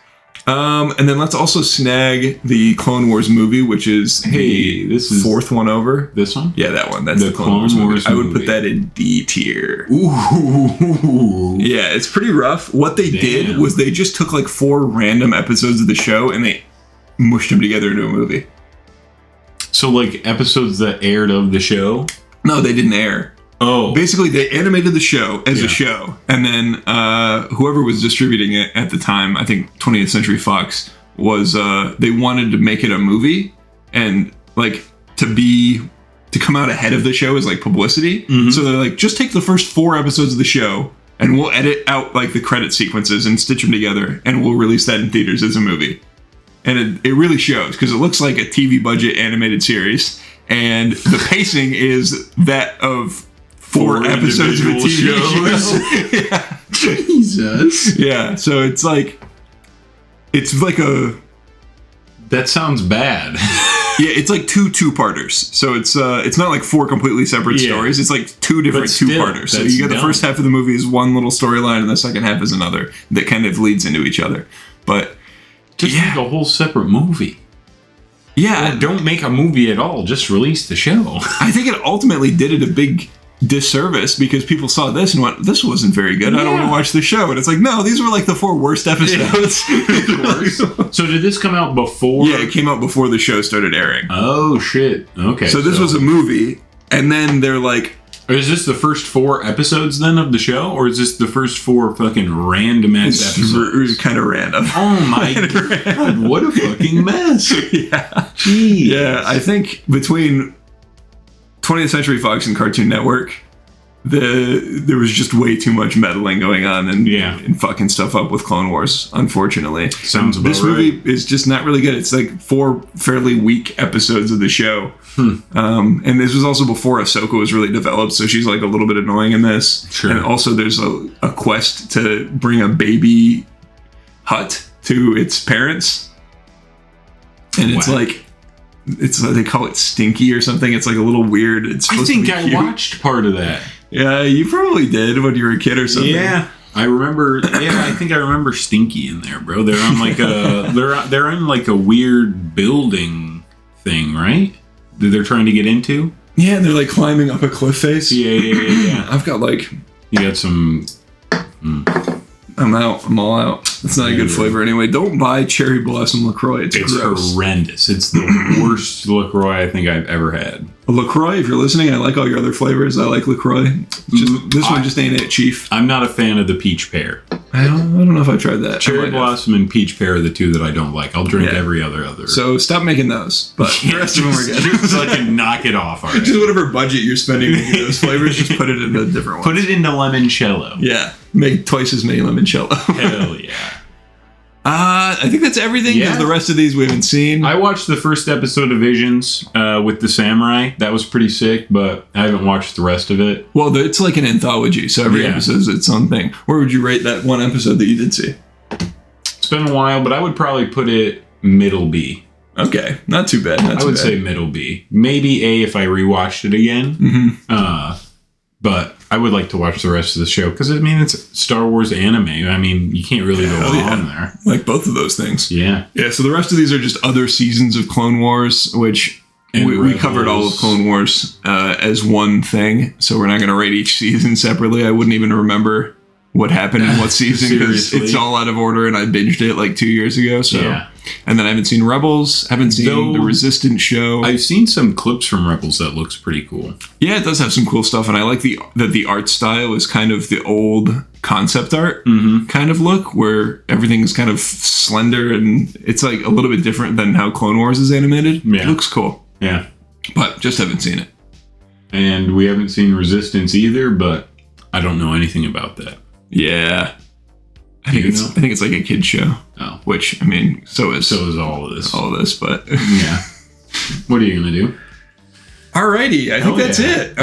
And then let's also snag the Clone Wars movie, which is this is 4th one over. This one? Yeah, that one. That's the Clone Wars movie. I would put that in D tier. Ooh. Yeah, it's pretty rough. What they did was they just took like 4 random episodes of the show and they mushed them together into a movie. So like episodes that aired of the show? No, they didn't air. Oh. Basically, they animated the show as a show, and then whoever was distributing it at the time, I think 20th Century Fox, was they wanted to make it a movie, and like to come out ahead of the show as like publicity. Mm-hmm. So they're like, just take the first 4 episodes of the show, and we'll edit out like the credit sequences and stitch them together, and we'll release that in theaters as a movie. And it really shows, because it looks like a TV budget animated series, and the pacing is that of 4 episodes of a TV show. Yeah. Jesus. Yeah, so it's like a... That sounds bad. Yeah, it's like 2 two-parters. So it's not like 4 completely separate stories. It's like 2 different two-parters. So you get the first half of the movie is one little storyline, and the second half is another that kind of leads into each other. But just make a whole separate movie. Yeah. Or don't make a movie at all. Just release the show. I think it ultimately did it a big disservice, because people saw this and went, this wasn't very good. I don't want to watch the show. And it's like, no, these were like the 4 worst episodes. So did this come out before? Yeah, it came out before the show started airing. Oh shit. Okay. So this was a movie, and then they're like, is this the first 4 episodes then of the show, or is this the first 4 fucking random ass episodes? Kind of random. Oh my god, what a fucking mess. Yeah. Jeez. Yeah, I think between 20th Century Fox and Cartoon Network, there was just way too much meddling going on and fucking stuff up with Clone Wars, unfortunately. Sounds about This movie is just not really good. It's like 4 fairly weak episodes of the show. And this was also before Ahsoka was really developed, so she's like a little bit annoying in this. Sure. And also there's a quest to bring a baby Hutt to its parents. And it's like, they call it Stinky or something. It's like a little weird. It's supposed to be cute. I watched part of that. Yeah, you probably did when you were a kid or something. Yeah, I remember. Yeah, I think I remember Stinky in there, bro. They're on like they're in like a weird building thing, right? That they're trying to get into. Yeah, they're like climbing up a cliff face. Yeah. I've got like, you got some. I'm out. I'm all out. It's not a good flavor anyway. Don't buy Cherry Blossom LaCroix. It's gross. Horrendous. It's the worst LaCroix I think I've ever had. LaCroix, if you're listening, I like all your other flavors. I like LaCroix. This one just ain't it, Chief. I'm not a fan of the peach pear. I don't know if I tried that. Cherry Blossom and peach pear are the 2 that I don't like. I'll drink every other. So stop making those. But the rest of them are good. Just fucking knock it off already. Just whatever budget you're spending making those flavors, just put it into different ones. Put it into limoncello. Yeah. Make twice as many limoncello. Hell yeah. I think that's everything, because the rest of these we haven't seen. I watched the first episode of Visions with the samurai. That was pretty sick, but I haven't watched the rest of it. Well, it's like an anthology, so every episode is its own thing. Where would you rate that one episode that you did see? It's been a while, but I would probably put it middle B. Okay, not too bad. I would say middle B. Maybe A if I rewatched it again. Mm-hmm. But I would like to watch the rest of the show because, I mean, it's Star Wars anime. I mean, you can't really go wrong there. Like both of those things. Yeah. Yeah, so the rest of these are just other seasons of Clone Wars, which we covered all of Clone Wars as one thing. So we're not going to rate each season separately. I wouldn't even remember what happened in what season because it's all out of order and I binged it like 2 years ago. So, and then I haven't seen Rebels, haven't seen the Resistance show. I've seen some clips from Rebels that looks pretty cool. Yeah, it does have some cool stuff, and I like that the art style is kind of the old concept art kind of look, where everything is kind of slender and it's like a little bit different than how Clone Wars is animated. Yeah. It looks cool. Yeah, but just haven't seen it. And we haven't seen Resistance either, but I don't know anything about that. Yeah, I think it's like a kid show. Oh, which I mean, so is all of this. All of this, but yeah. What are you gonna do? Alrighty, I think that's it.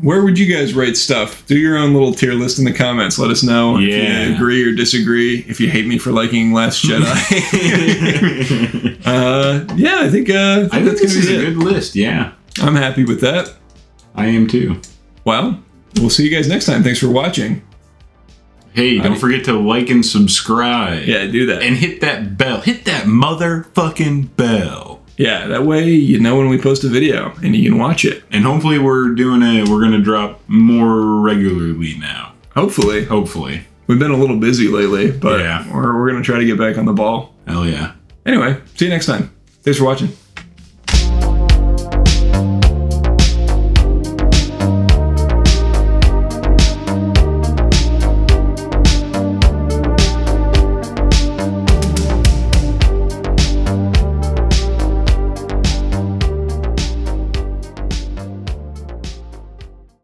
Where would you guys rate stuff? Do your own little tier list in the comments. Let us know if you agree or disagree. If you hate me for liking Last Jedi. I think this is a good list. Yeah, I'm happy with that. I am too. Well, we'll see you guys next time. Thanks for watching. Hey, don't forget to like and subscribe. Yeah, do that. And hit that bell. Hit that motherfucking bell. Yeah, that way you know when we post a video and you can watch it. And hopefully we're going to drop more regularly now. Hopefully. We've been a little busy lately, but we're going to try to get back on the ball. Hell yeah. Anyway, see you next time. Thanks for watching.